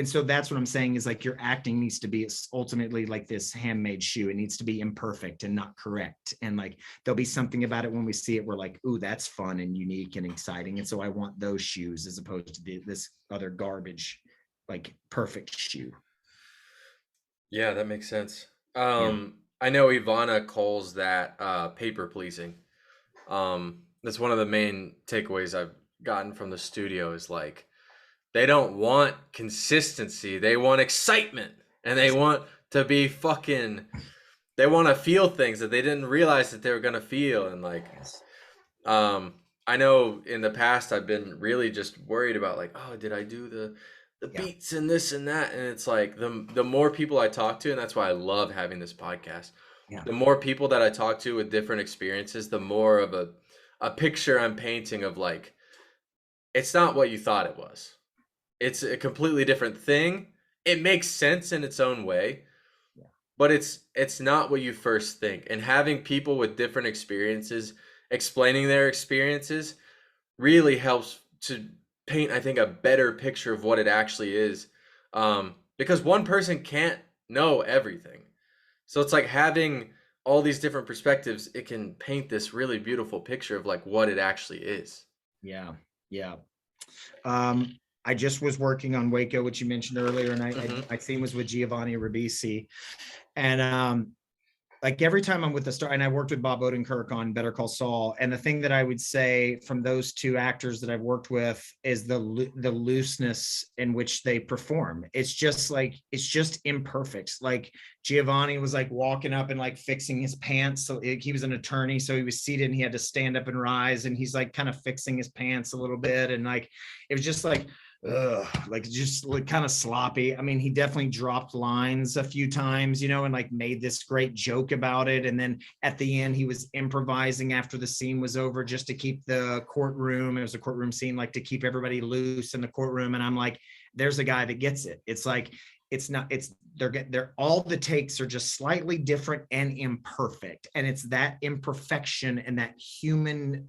so that's what I'm saying is like your acting needs to be ultimately like this handmade shoe. It needs to be imperfect and not correct. And like there'll be something about it when we see it, we're like, ooh, that's fun and unique and exciting. And so I want those shoes as opposed to this other garbage, like perfect shoe. Yeah, that makes sense. Yeah. I know Ivana calls that paper pleasing. That's one of the main takeaways I've gotten from the studio is like they don't want consistency. They want excitement. And they want to be fucking they want to feel things that they didn't realize that they were gonna feel. And like I know in the past I've been really just worried about like, oh, did I do the Yeah. beats and this and that? And it's like the more people I talk to, and that's why I love having this podcast. Yeah. The more people that I talk to with different experiences, the more of a picture I'm painting of like it's not what you thought it was. It's a completely different thing. It makes sense in its own way, Yeah. but it's not what you first think. And having people with different experiences explaining their experiences really helps to paint, I think, a better picture of what it actually is. Because one person can't know everything. So it's like having all these different perspectives, it can paint this really beautiful picture of like what it actually is. Yeah. Yeah. I just was working on Waco, which you mentioned earlier, and Mm-hmm. my theme was with Giovanni Ribisi. And like every time I'm with the star, and I worked with Bob Odenkirk on Better Call Saul, and the thing that I would say from those two actors that I've worked with is the looseness in which they perform. It's just like it's just imperfect. Like Giovanni was like walking up and like fixing his pants. So he was an attorney, so he was seated and he had to stand up and rise, and he's like kind of fixing his pants a little bit, and like it was just like like just like kind of sloppy. I mean, he definitely dropped lines a few times, you know, and like made this great joke about it. And then at the end, he was improvising after the scene was over just to keep the courtroom. It was a courtroom scene, like to keep everybody loose in the courtroom. And I'm like, there's a guy that gets it. It's like, it's not, it's, they're all the takes are just slightly different and imperfect. And it's that imperfection and that human,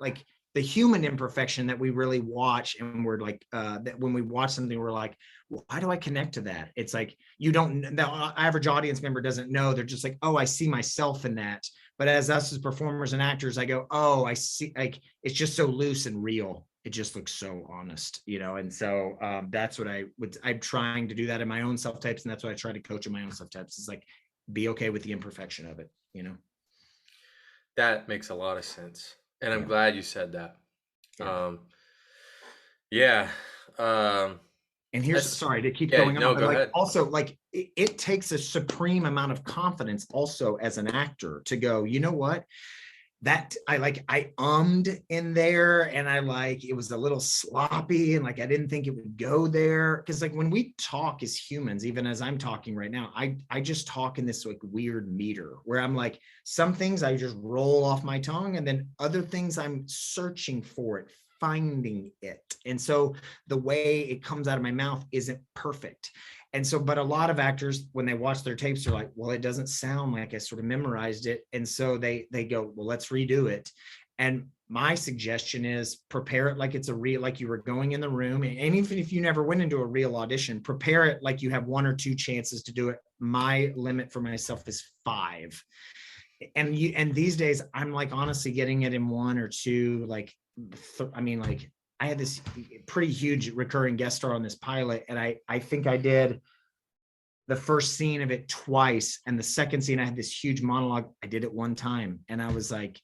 like, the human imperfection that we really watch, and we're like that when we watch something we're like, why do I connect to that? It's like you don't, the average audience member doesn't know. They're just like, oh, I see myself in that. But as us as performers and actors, I go, oh, I see, like it's just so loose and real. It just looks so honest, you know. And so that's what I'm trying to do that in my own self types, and that's what I try to coach in my own self types. Is like be okay with the imperfection of it, you know. That makes a lot of sense, and I'm Yeah, glad you said that. yeah. Um, yeah. Um, And here's, that's sorry to keep yeah. going on, No, but go like ahead. also like it takes a supreme amount of confidence also as an actor to go, you know what, that I ummed in there, and I like it was a little sloppy, and like I didn't think it would go there. Because like when we talk as humans, even as I'm talking right now, I just talk in this like weird meter where I'm like, some things I just roll off my tongue, and then other things I'm searching for it, finding it. And so the way it comes out of my mouth isn't perfect. And so, but a lot of actors, when they watch their tapes, are like, well, it doesn't sound like I sort of memorized it. And so they go, well, let's redo it. And my suggestion is prepare it like it's a real, like you were going in the room. And even if you never went into a real audition, prepare it like you have one or two chances to do it. My limit for myself is 5. And these days I'm like honestly getting it in 1 or 2, like I mean, like I had this pretty huge recurring guest star on this pilot, and I think I did the first scene of it twice, and the second scene I had this huge monologue. I did it 1 time, and I was like,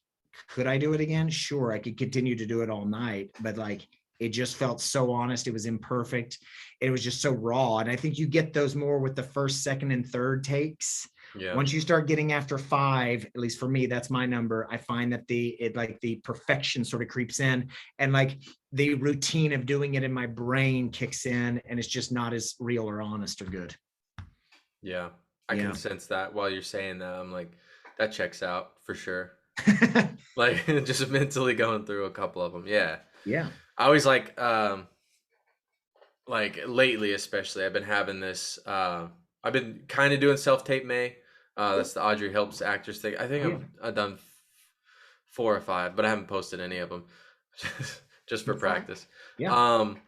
could I do it again? Sure, I could continue to do it all night, but like it just felt so honest. It was imperfect. It was just so raw. And I think you get those more with the first, second, and third takes. Yeah. Once you start getting after 5, at least for me, that's my number. I find that the perfection sort of creeps in, and like the routine of doing it in my brain kicks in, and it's just not as real or honest or good. Yeah. I can Yeah. sense that while you're saying that. I'm like, that checks out for sure. Like just mentally going through a couple of them. Yeah. Yeah. I always like lately especially I've been having this I've been kind of doing self-tape May. That's the Audrey Helps Actors thing. I think Oh, yeah. I've done 4 or 5, but I haven't posted any of them just for That's fine. practice. Yeah. Um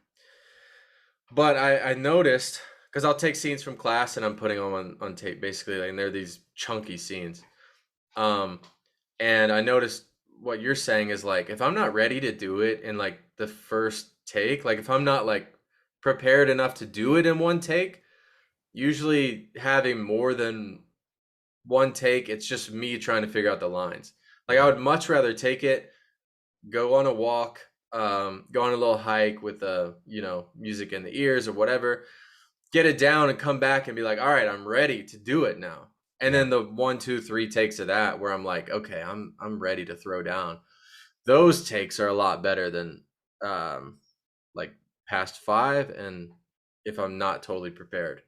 but I noticed because I'll take scenes from class and I'm putting them on tape basically, like, and they're these chunky scenes. Um and I noticed what you're saying is like if I'm not ready to do it in like the first take, like if I'm not like prepared enough to do it in 1 take, usually having more than 1 take, it's just me trying to figure out the lines. Like I Yeah. would much rather take it, go on a walk, go on a little hike with music in the ears or whatever, get it down and come back and be like, all right, I'm ready to do it now. And Yeah. then the 1, 2, 3 takes of that where I'm like, okay, I'm ready to throw down. Those takes are a lot better than like past 5, and if I'm not totally prepared.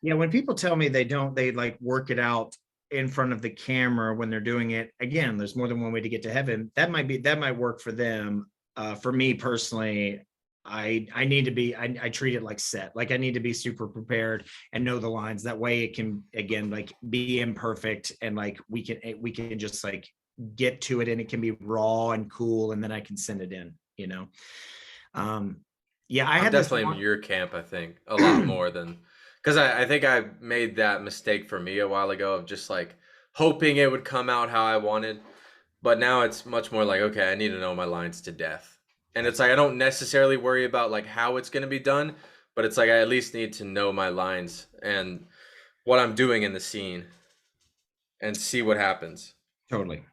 Yeah. When people tell me they like work it out in front of the camera when they're doing it, again, there's more than one way to get to heaven. That might work for them. For me personally, I need to be, I treat it like set. Like I need to be super prepared and know the lines. That way it can, again, like be imperfect, and like we can just like get to it, and it can be raw and cool, and then I can send it in, you know. Um, yeah, I I'm had this definitely in one. your camp, I think, a lot more than because I think I made that mistake for me a while ago of just like hoping it would come out how I wanted. But now it's much more like, okay, I need to know my lines to death. And it's like I don't necessarily worry about like how it's gonna be done, but it's like I at least need to know my lines and what I'm doing in the scene. and see what happens. Totally.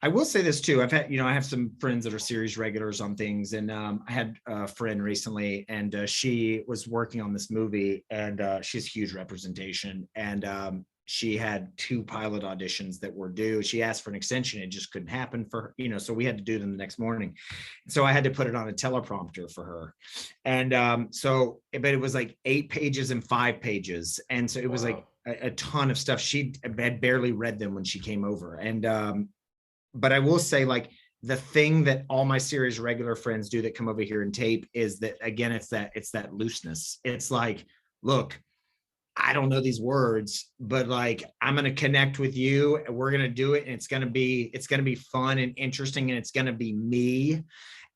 I will say this too. I've had, I have some friends that are series regulars on things, and I had a friend recently, and she was working on this movie, and she's huge representation, and she had 2 pilot auditions that were due. She asked for an extension, it just couldn't happen for her, so we had to do them the next morning. So I had to put it on a teleprompter for her, and but it was like 8 pages and 5 pages, and so it was like a ton of stuff. She had barely read them when she came over, and but I will say, like, the thing that all my series regular friends do that come over here and tape is that, again, it's that looseness. It's like, look, I don't know these words, but like, I'm going to connect with you and we're going to do it. And it's going to be fun and interesting, and it's going to be me.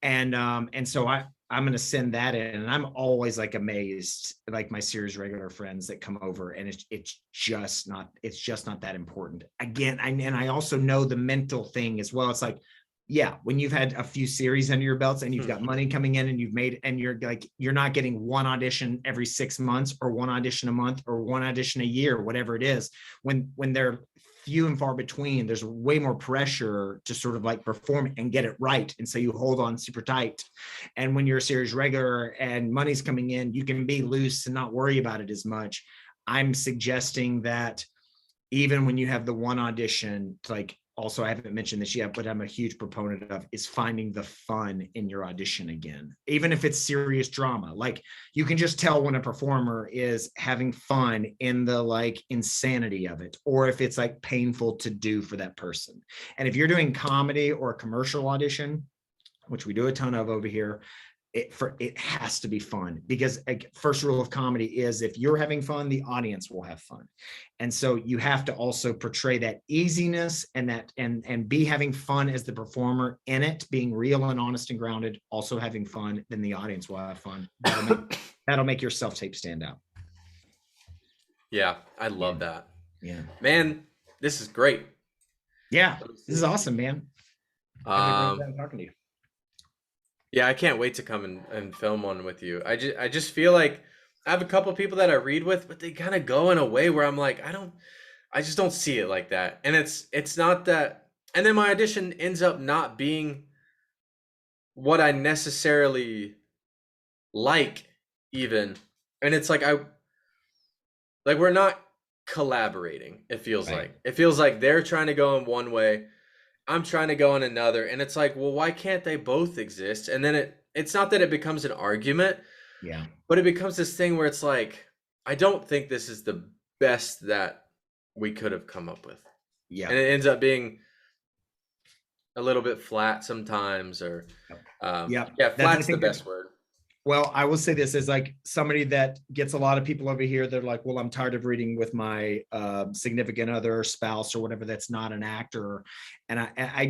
And so I'm going to send that in, and I'm always like amazed, like my series regular friends that come over, and it's just not that important. Again, and I also know the mental thing as well. It's like, yeah, when you've had a few series under your belts and you've got money coming in, and you're like, you're not getting one audition every 6 months, or one audition a month, or one audition a year, whatever it is, when they're few and far between, there's way more pressure to sort of like perform and get it right. And so you hold on super tight. And when you're a series regular and money's coming in, you can be loose and not worry about it as much. I'm suggesting that even when you have the one audition, like, also, I haven't mentioned this yet, but I'm a huge proponent of, is finding the fun in your audition again, even if it's serious drama. Like, you can just tell when a performer is having fun in the like insanity of it, or if it's like painful to do for that person. And if you're doing comedy or a commercial audition, which we do a ton of over here, it has to be fun, because first rule of comedy is, if you're having fun, the audience will have fun. And so you have to also portray that easiness, and that and be having fun as the performer in it, being real and honest and grounded, also having fun, then the audience will have fun. That'll make your self-tape stand out. Yeah, I love that. Yeah, Man, this is great. Yeah, this is awesome, man. Um, Talking to you. Yeah, I can't wait to come and film one with you. I just feel like I have a couple people that I read with, but they kind of go in a way where I'm like, I just don't see it like that. And it's not that, and then my audition ends up not being what I necessarily like even. And it's like we're not collaborating, it feels Right. like. It feels like they're trying to go in one way, I'm trying to go in another, and it's like, well, why can't they both exist? And then it's not that it becomes an argument, Yeah. but it becomes this thing where it's like, I don't think this is the best that we could have come up with. Yeah. And it ends up being a little bit flat sometimes, or Yeah. yeah, flat's the best word. Well, I will say this as like somebody that gets a lot of people over here. They're like, well, I'm tired of reading with my significant other, spouse, or whatever, that's not an actor. And I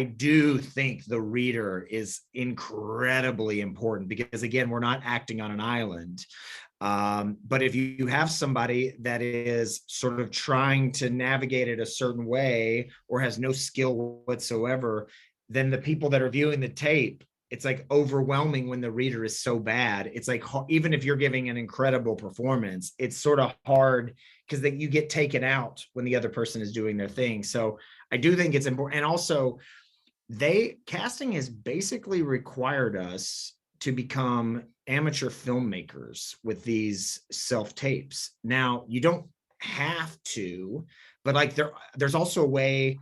do think the reader is incredibly important, because again, we're not acting on an island. But if you have somebody that is sort of trying to navigate it a certain way, or has no skill whatsoever, then the people that are viewing the tape, it's like overwhelming when the reader is so bad. It's like, even if you're giving an incredible performance, it's sort of hard, because you get taken out when the other person is doing their thing. So I do think it's important. And also, casting has basically required us to become amateur filmmakers with these self tapes. Now, you don't have to, but like there's also a way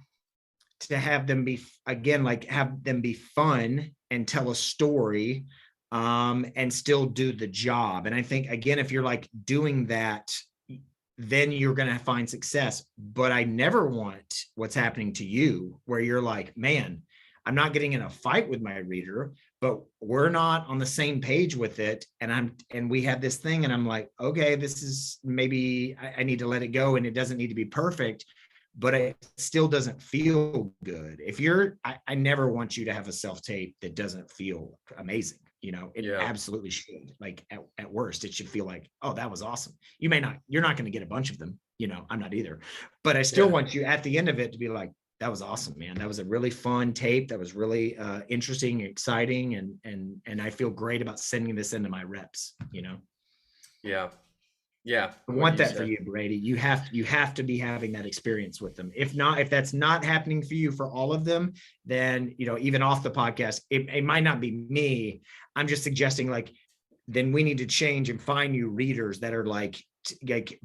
to have them be, again, like have them be fun and tell a story, and still do the job. And I think, again, if you're like doing that, then you're going to find success. But I never want what's happening to you, where you're like, man, I'm not getting in a fight with my reader, but we're not on the same page with it. And we have this thing, and I'm like, okay, this is maybe I need to let it go, and it doesn't need to be perfect, but it still doesn't feel good. If I never want you to have a self-tape that doesn't feel amazing. It absolutely should. Like at worst, it should feel like, oh, that was awesome. You're not going to get a bunch of them. I'm not either, but I still want you at the end of it to be like, that was awesome, man. That was a really fun tape. That was really interesting, exciting. And I feel great about sending this into my reps, Yeah. Yeah, I what want you that for said. you, Brady. You have to be having that experience with them. If not, if that's not happening for you for all of them, then even off the podcast, it might not be me. I'm just suggesting like then we need to change and find you readers that are like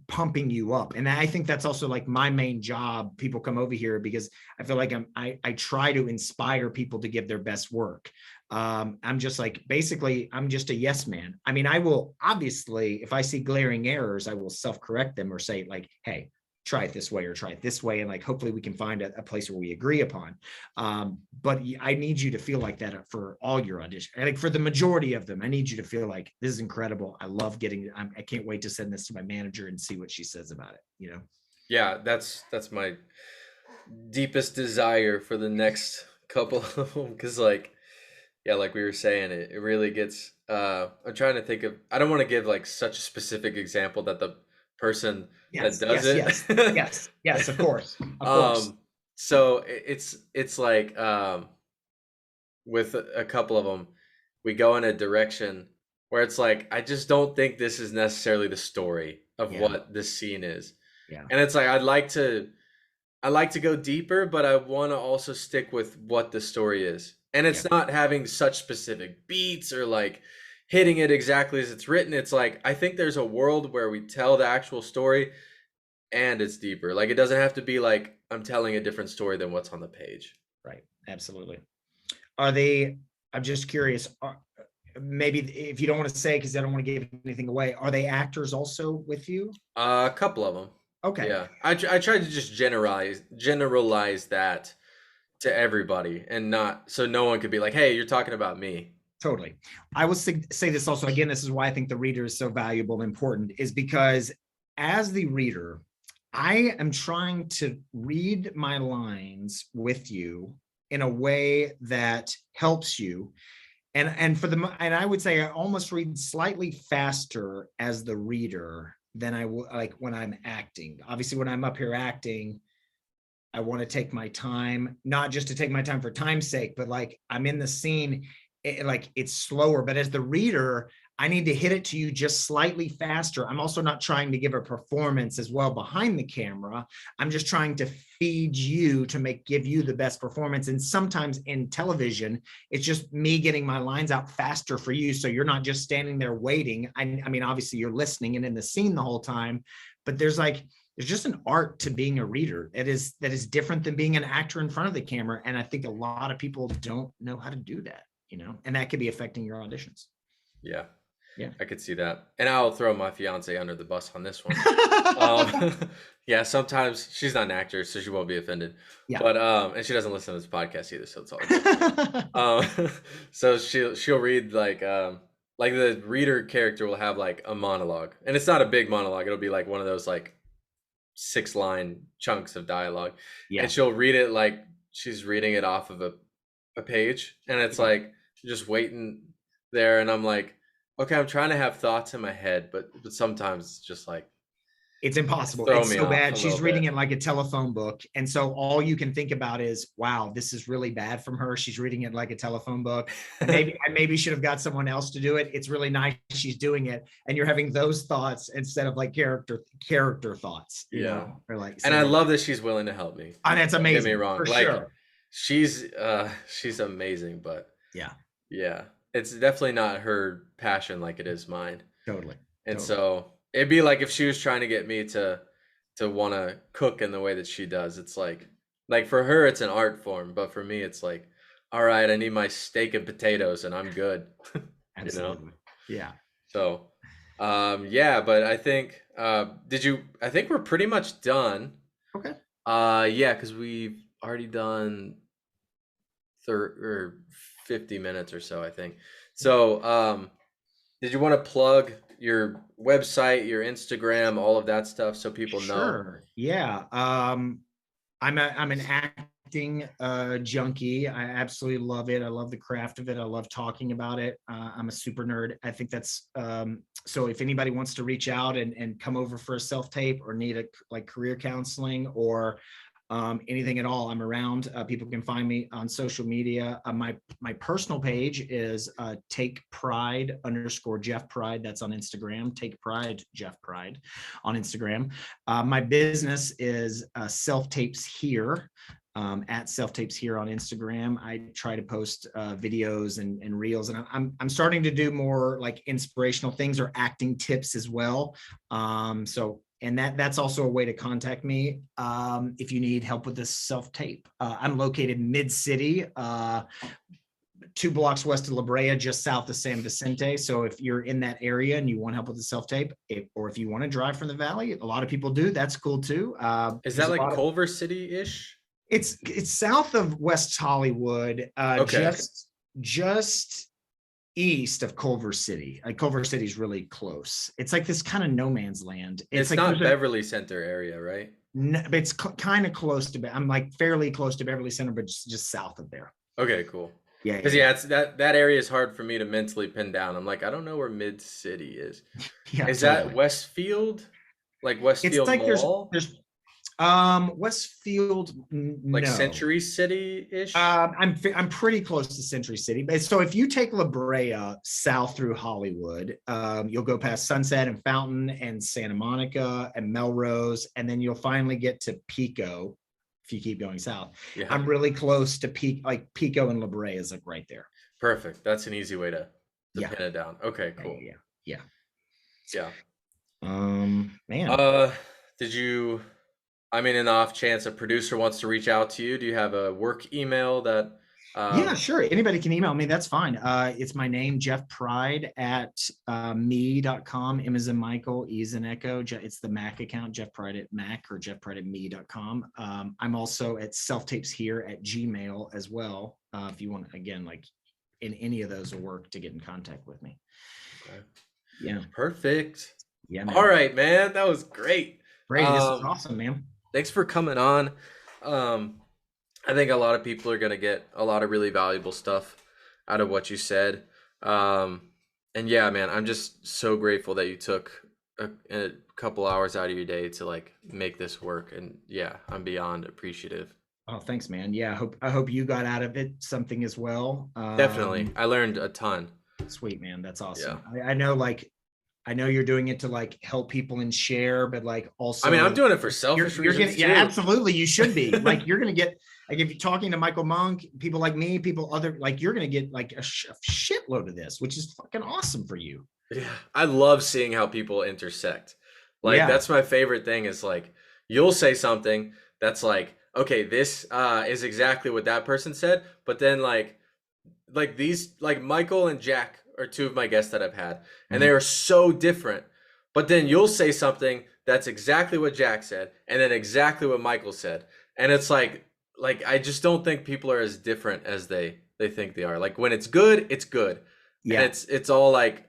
pumping you up. And I think that's also like my main job. People come over here because I feel like I try to inspire people to give their best work. I'm just like, basically, I'm just a yes man. I mean, I will obviously, if I see glaring errors, I will self-correct them or say like, hey, try it this way or try it this way. And like, hopefully we can find a place where we agree upon. But I need you to feel like that for all your auditions. Like for the majority of them, I need you to feel like this is incredible. I love getting, I can't wait to send this to my manager and see what she says about it. Yeah, that's my deepest desire for the next couple of them, because like, yeah, like we were saying, it really gets I'm trying to think of, I don't want to give like such a specific example that the person that Yes, does yes, it yes, yes, yes, of course, of course. um so it's like with a couple of them, we go in a direction where it's like, I just don't think this is necessarily the story of Yeah, what this scene is. yeah, And it's like, I like to go deeper, but I want to also stick with what the story is. And yeah, it's not having such specific beats or like hitting it exactly as it's written. It's like, I think there's a world where we tell the actual story and it's deeper. Like, it doesn't have to be like I'm telling a different story than what's on the page. right, absolutely. Are they? I'm just curious. Maybe if you don't want to say because I don't want to give anything away, are they actors also with you? A couple of them. Okay, Yeah. I tried to just generalize that to everybody, and not so no one could be like, hey, you're talking about me. totally. I will say this also. Again, this is why I think the reader is so valuable and important, is because as the reader, I am trying to read my lines with you in a way that helps you. And I would say I almost read slightly faster as the reader than I would like when I'm acting. Obviously, when I'm up here acting, I want to take my time, not just to take my time for time's sake, but like I'm in the scene, like it's slower. But as the reader, I need to hit it to you just slightly faster. I'm also not trying to give a performance as well behind the camera. I'm just trying to feed you to give you the best performance. And sometimes in television, it's just me getting my lines out faster for you. So you're not just standing there waiting. I mean, obviously you're listening and in the scene the whole time, but there's just an art to being a reader that is different than being an actor in front of the camera. And I think a lot of people don't know how to do that, and that could be affecting your auditions. Yeah. Yeah. I could see that. And I'll throw my fiance under the bus on this one. Yeah, sometimes she's not an actor, so she won't be offended. Yeah. But and she doesn't listen to this podcast either, so it's all good. So she'll read like the reader character will have like a monologue. And it's not a big monologue. It'll be like one of those like 6-line chunks of dialogue. Yeah. And she'll read it like she's reading it off of a page. And it's Yeah. like just waiting there, and I'm like, okay, I'm trying to have thoughts in my head, but sometimes it's just like It's impossible. throw It's me so off a bad. little She's reading bit. it like a telephone book. And so all you can think about is, wow, this is really bad from her. She's reading it like a telephone book. I maybe should have got someone else to do it. It's really nice she's doing it. And you're having those thoughts instead of like character thoughts, Yeah. or like, And so I that, love that she's willing to help me. and that's Don't get me amazing wrong. for Like sure. she's amazing, but Yeah, yeah, it's definitely not her passion like it is mine. totally. And Totally. so it'd be like if she was trying to get me to want to cook in the way that she does. It's like for her it's an art form, but for me it's like, all right, I need my steak and potatoes and I'm good. you know? Absolutely. Yeah. So yeah, but I think I think we're pretty much done. Okay. Yeah, because we've already done 30 or 50 minutes or so, I think. So did you want to plug your website, your Instagram, all of that stuff so people know? Sure. Yeah. I'm an acting junkie. I absolutely love it. I love the craft of it. I love talking about it. I'm a super nerd. I think that's so. If anybody wants to reach out and come over for a self tape or need a like career counseling, or anything at all. I'm around. People can find me on social media. My personal page is Take Pride _ Jeff Pride. That's on Instagram. Take Pride Jeff Pride on Instagram. My business is Self Tapes Here. At Self Tapes Here on Instagram. I try to post videos and reels, and I'm starting to do more like inspirational things or acting tips as well. And that's also a way to contact me if you need help with this self-tape. I'm located mid-city, 2 blocks west of La Brea, just south of San Vicente. So if you're in that area and you want help with the self-tape, or if you want to drive from the valley, a lot of people do. That's cool too. Is There's that a like lot of Culver City-ish? it's south of West Hollywood, Okay. just east of Culver City. Like Culver City's really close. It's like this kind of no man's land. It's It's like not Beverly Center area, right? but it's kind of close to. I'm like fairly close to Beverly Center, but just south of there. Okay, cool. Yeah, Because yeah, it's that area is hard for me to mentally pin down. I'm like, I don't know where Mid City is. yeah, Is that totally. Westfield? Like It's Westfield like Mall? there's Westfield, Like no. Century City-ish? I'm pretty close to Century City. But so if you take La Brea south through Hollywood, you'll go past Sunset and Fountain and Santa Monica and Melrose, and then you'll finally get to Pico. If you keep going south, Yeah. I'm really close to Pico and La Brea is like right there. Perfect. That's an easy way to Yeah, pin it down. Okay, cool. yeah. Yeah. Man. Did you, I mean, in the off chance a producer wants to reach out to you, do you have a work email that Yeah, sure. Anybody can email me. That's fine. It's my name, Jeff Pride at me.com. M is in Michael, E is in Echo. It's the Mac account, Jeff Pride at Mac or Jeff Pride at me.com. I'm also at self-tapes here at Gmail as well. If you want, again, like in any of those will work to get in contact with me. Okay. Yeah. Perfect. Yeah. Man. All right, man. That was great. Brady, this is awesome, man. Thanks for coming on. I think a lot of people are going to get a lot of really valuable stuff out of what you said. And yeah, man, I'm just so grateful that you took a couple hours out of your day to like make this work. And yeah, I'm beyond appreciative. Oh, thanks, man. Yeah, I hope you got out of it something as well. Definitely. I learned a ton. Sweet, man. That's awesome. Yeah. I know you're doing it to like help people and share, but like also, I mean, I'm doing it for selfish reasons too. Yeah, absolutely. You should be like, you're going to get, like, if you're talking to Michael Monk, people like me, people other, like, you're going to get like a shitload of this, which is fucking awesome for you. Yeah. I love seeing how people intersect. Like, that's my favorite thing is like, you'll say something that's like, okay, this is exactly what that person said. But then like these, like Michael and Jack are two of my guests that I've had, and they are so different. But then you'll say something that's exactly what Jack said, and then exactly what Michael said, and it's like I just don't think people are as different as they think they are. Like when it's good, it's good. Yeah, and it's all like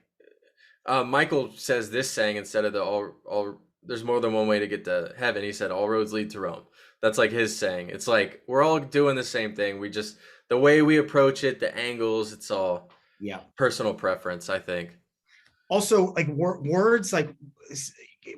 Michael says this saying instead of the all. There's more than one way to get to heaven. He said all roads lead to Rome. That's like his saying. It's like we're all doing the same thing. We just the way we approach it, the angles, it's all personal preference, I think. Also, like words like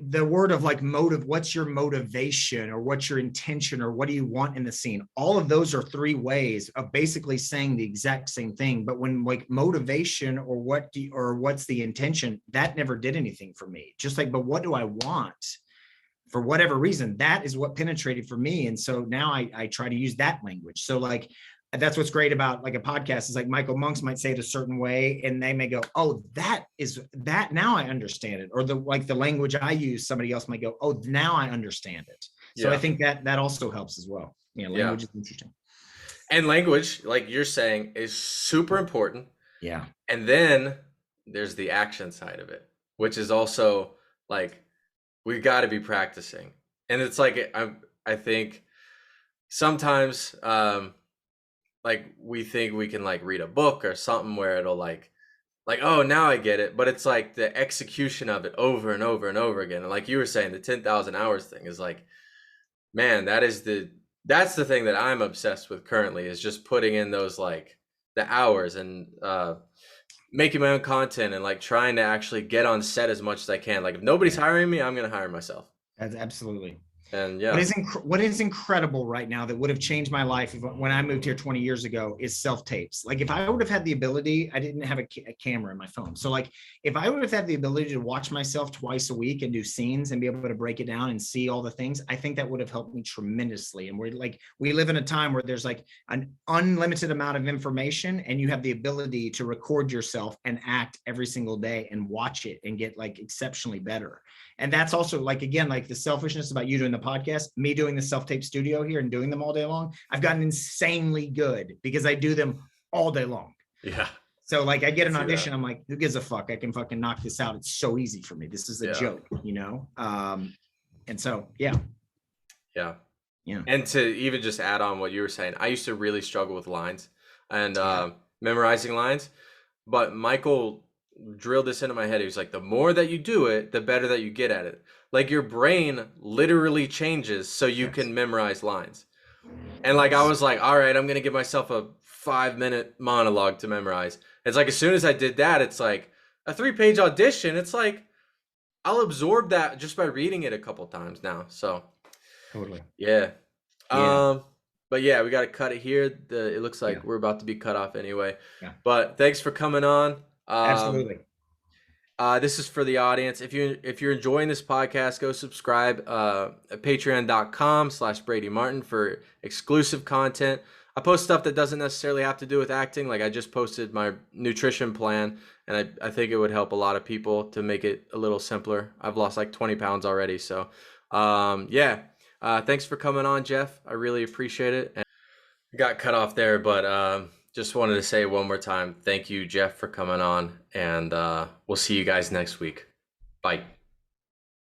the word of like motive, what's your motivation or what's your intention or what do you want in the scene? All of those are 3 ways of basically saying the exact same thing. But when like motivation or what's the intention, that never did anything for me. Just like, but what do I want? For whatever reason, that is what penetrated for me. And so now I try to use that language. So like, that's what's great about like a podcast is like Michael Monks might say it a certain way and they may go, oh, that now I understand it. Or the language I use, somebody else might go, oh, now I understand it. So I think that also helps as well. Yeah, language is interesting. And language, like you're saying, is super important. Yeah. And then there's the action side of it, which is also like we've got to be practicing. And it's like I think sometimes like we think we can like read a book or something where it'll like oh, now I get it, but it's like the execution of it over and over and over again. And like you were saying, the 10,000 hours thing is like, man, that's the thing that I'm obsessed with currently is just putting in those like the hours and making my own content and like trying to actually get on set as much as I can. Like if nobody's hiring me, I'm gonna hire myself. That's absolutely. And What yeah. is what is incredible right now that would have changed my life when I moved here 20 years ago is self tapes. Like if I would have had the ability, I didn't have a camera in my phone. So like if I would have had the ability to watch myself twice a week and do scenes and be able to break it down and see all the things, I think that would have helped me tremendously. And we're like, we live in a time where there's like an unlimited amount of information and you have the ability to record yourself and act every single day and watch it and get like exceptionally better. And that's also like, again, like the selfishness about you doing the podcast, me doing the self-tape studio here and doing them all day long. I've gotten insanely good because I do them all day long. Yeah. So like I get an See that. audition, I'm like, who gives a fuck? I can fucking knock this out. It's so easy for me. This is a Yeah. joke, you know? And so, yeah. Yeah. Yeah. And to even just add on what you were saying, I used to really struggle with lines and Yeah. memorizing lines. But Michael drilled this into my head. He was like, the more that you do it, the better that you get at it. Like your brain literally changes so you Yes. can memorize lines. And like I was like, all right, I'm gonna give myself a 5 minute monologue to memorize. It's like as soon as I did that, it's like a 3 page audition. It's like I'll absorb that just by reading it a couple times now. So Totally. yeah. Yeah. But yeah, we got to cut it here. It looks Yeah. like we're about to be cut off anyway. Yeah. But thanks for coming on. Absolutely. This is for the audience. If you're enjoying this podcast, go subscribe at patreon.com/Brady Martin for exclusive content. I post stuff that doesn't necessarily have to do with acting. Like I just posted my nutrition plan, and I think it would help a lot of people to make it a little simpler. I've lost like 20 pounds already. So yeah. Thanks for coming on, Jeff. I really appreciate it. And got cut off there, but just wanted to say one more time, thank you, Jeff, for coming on, and we'll see you guys next week. Bye.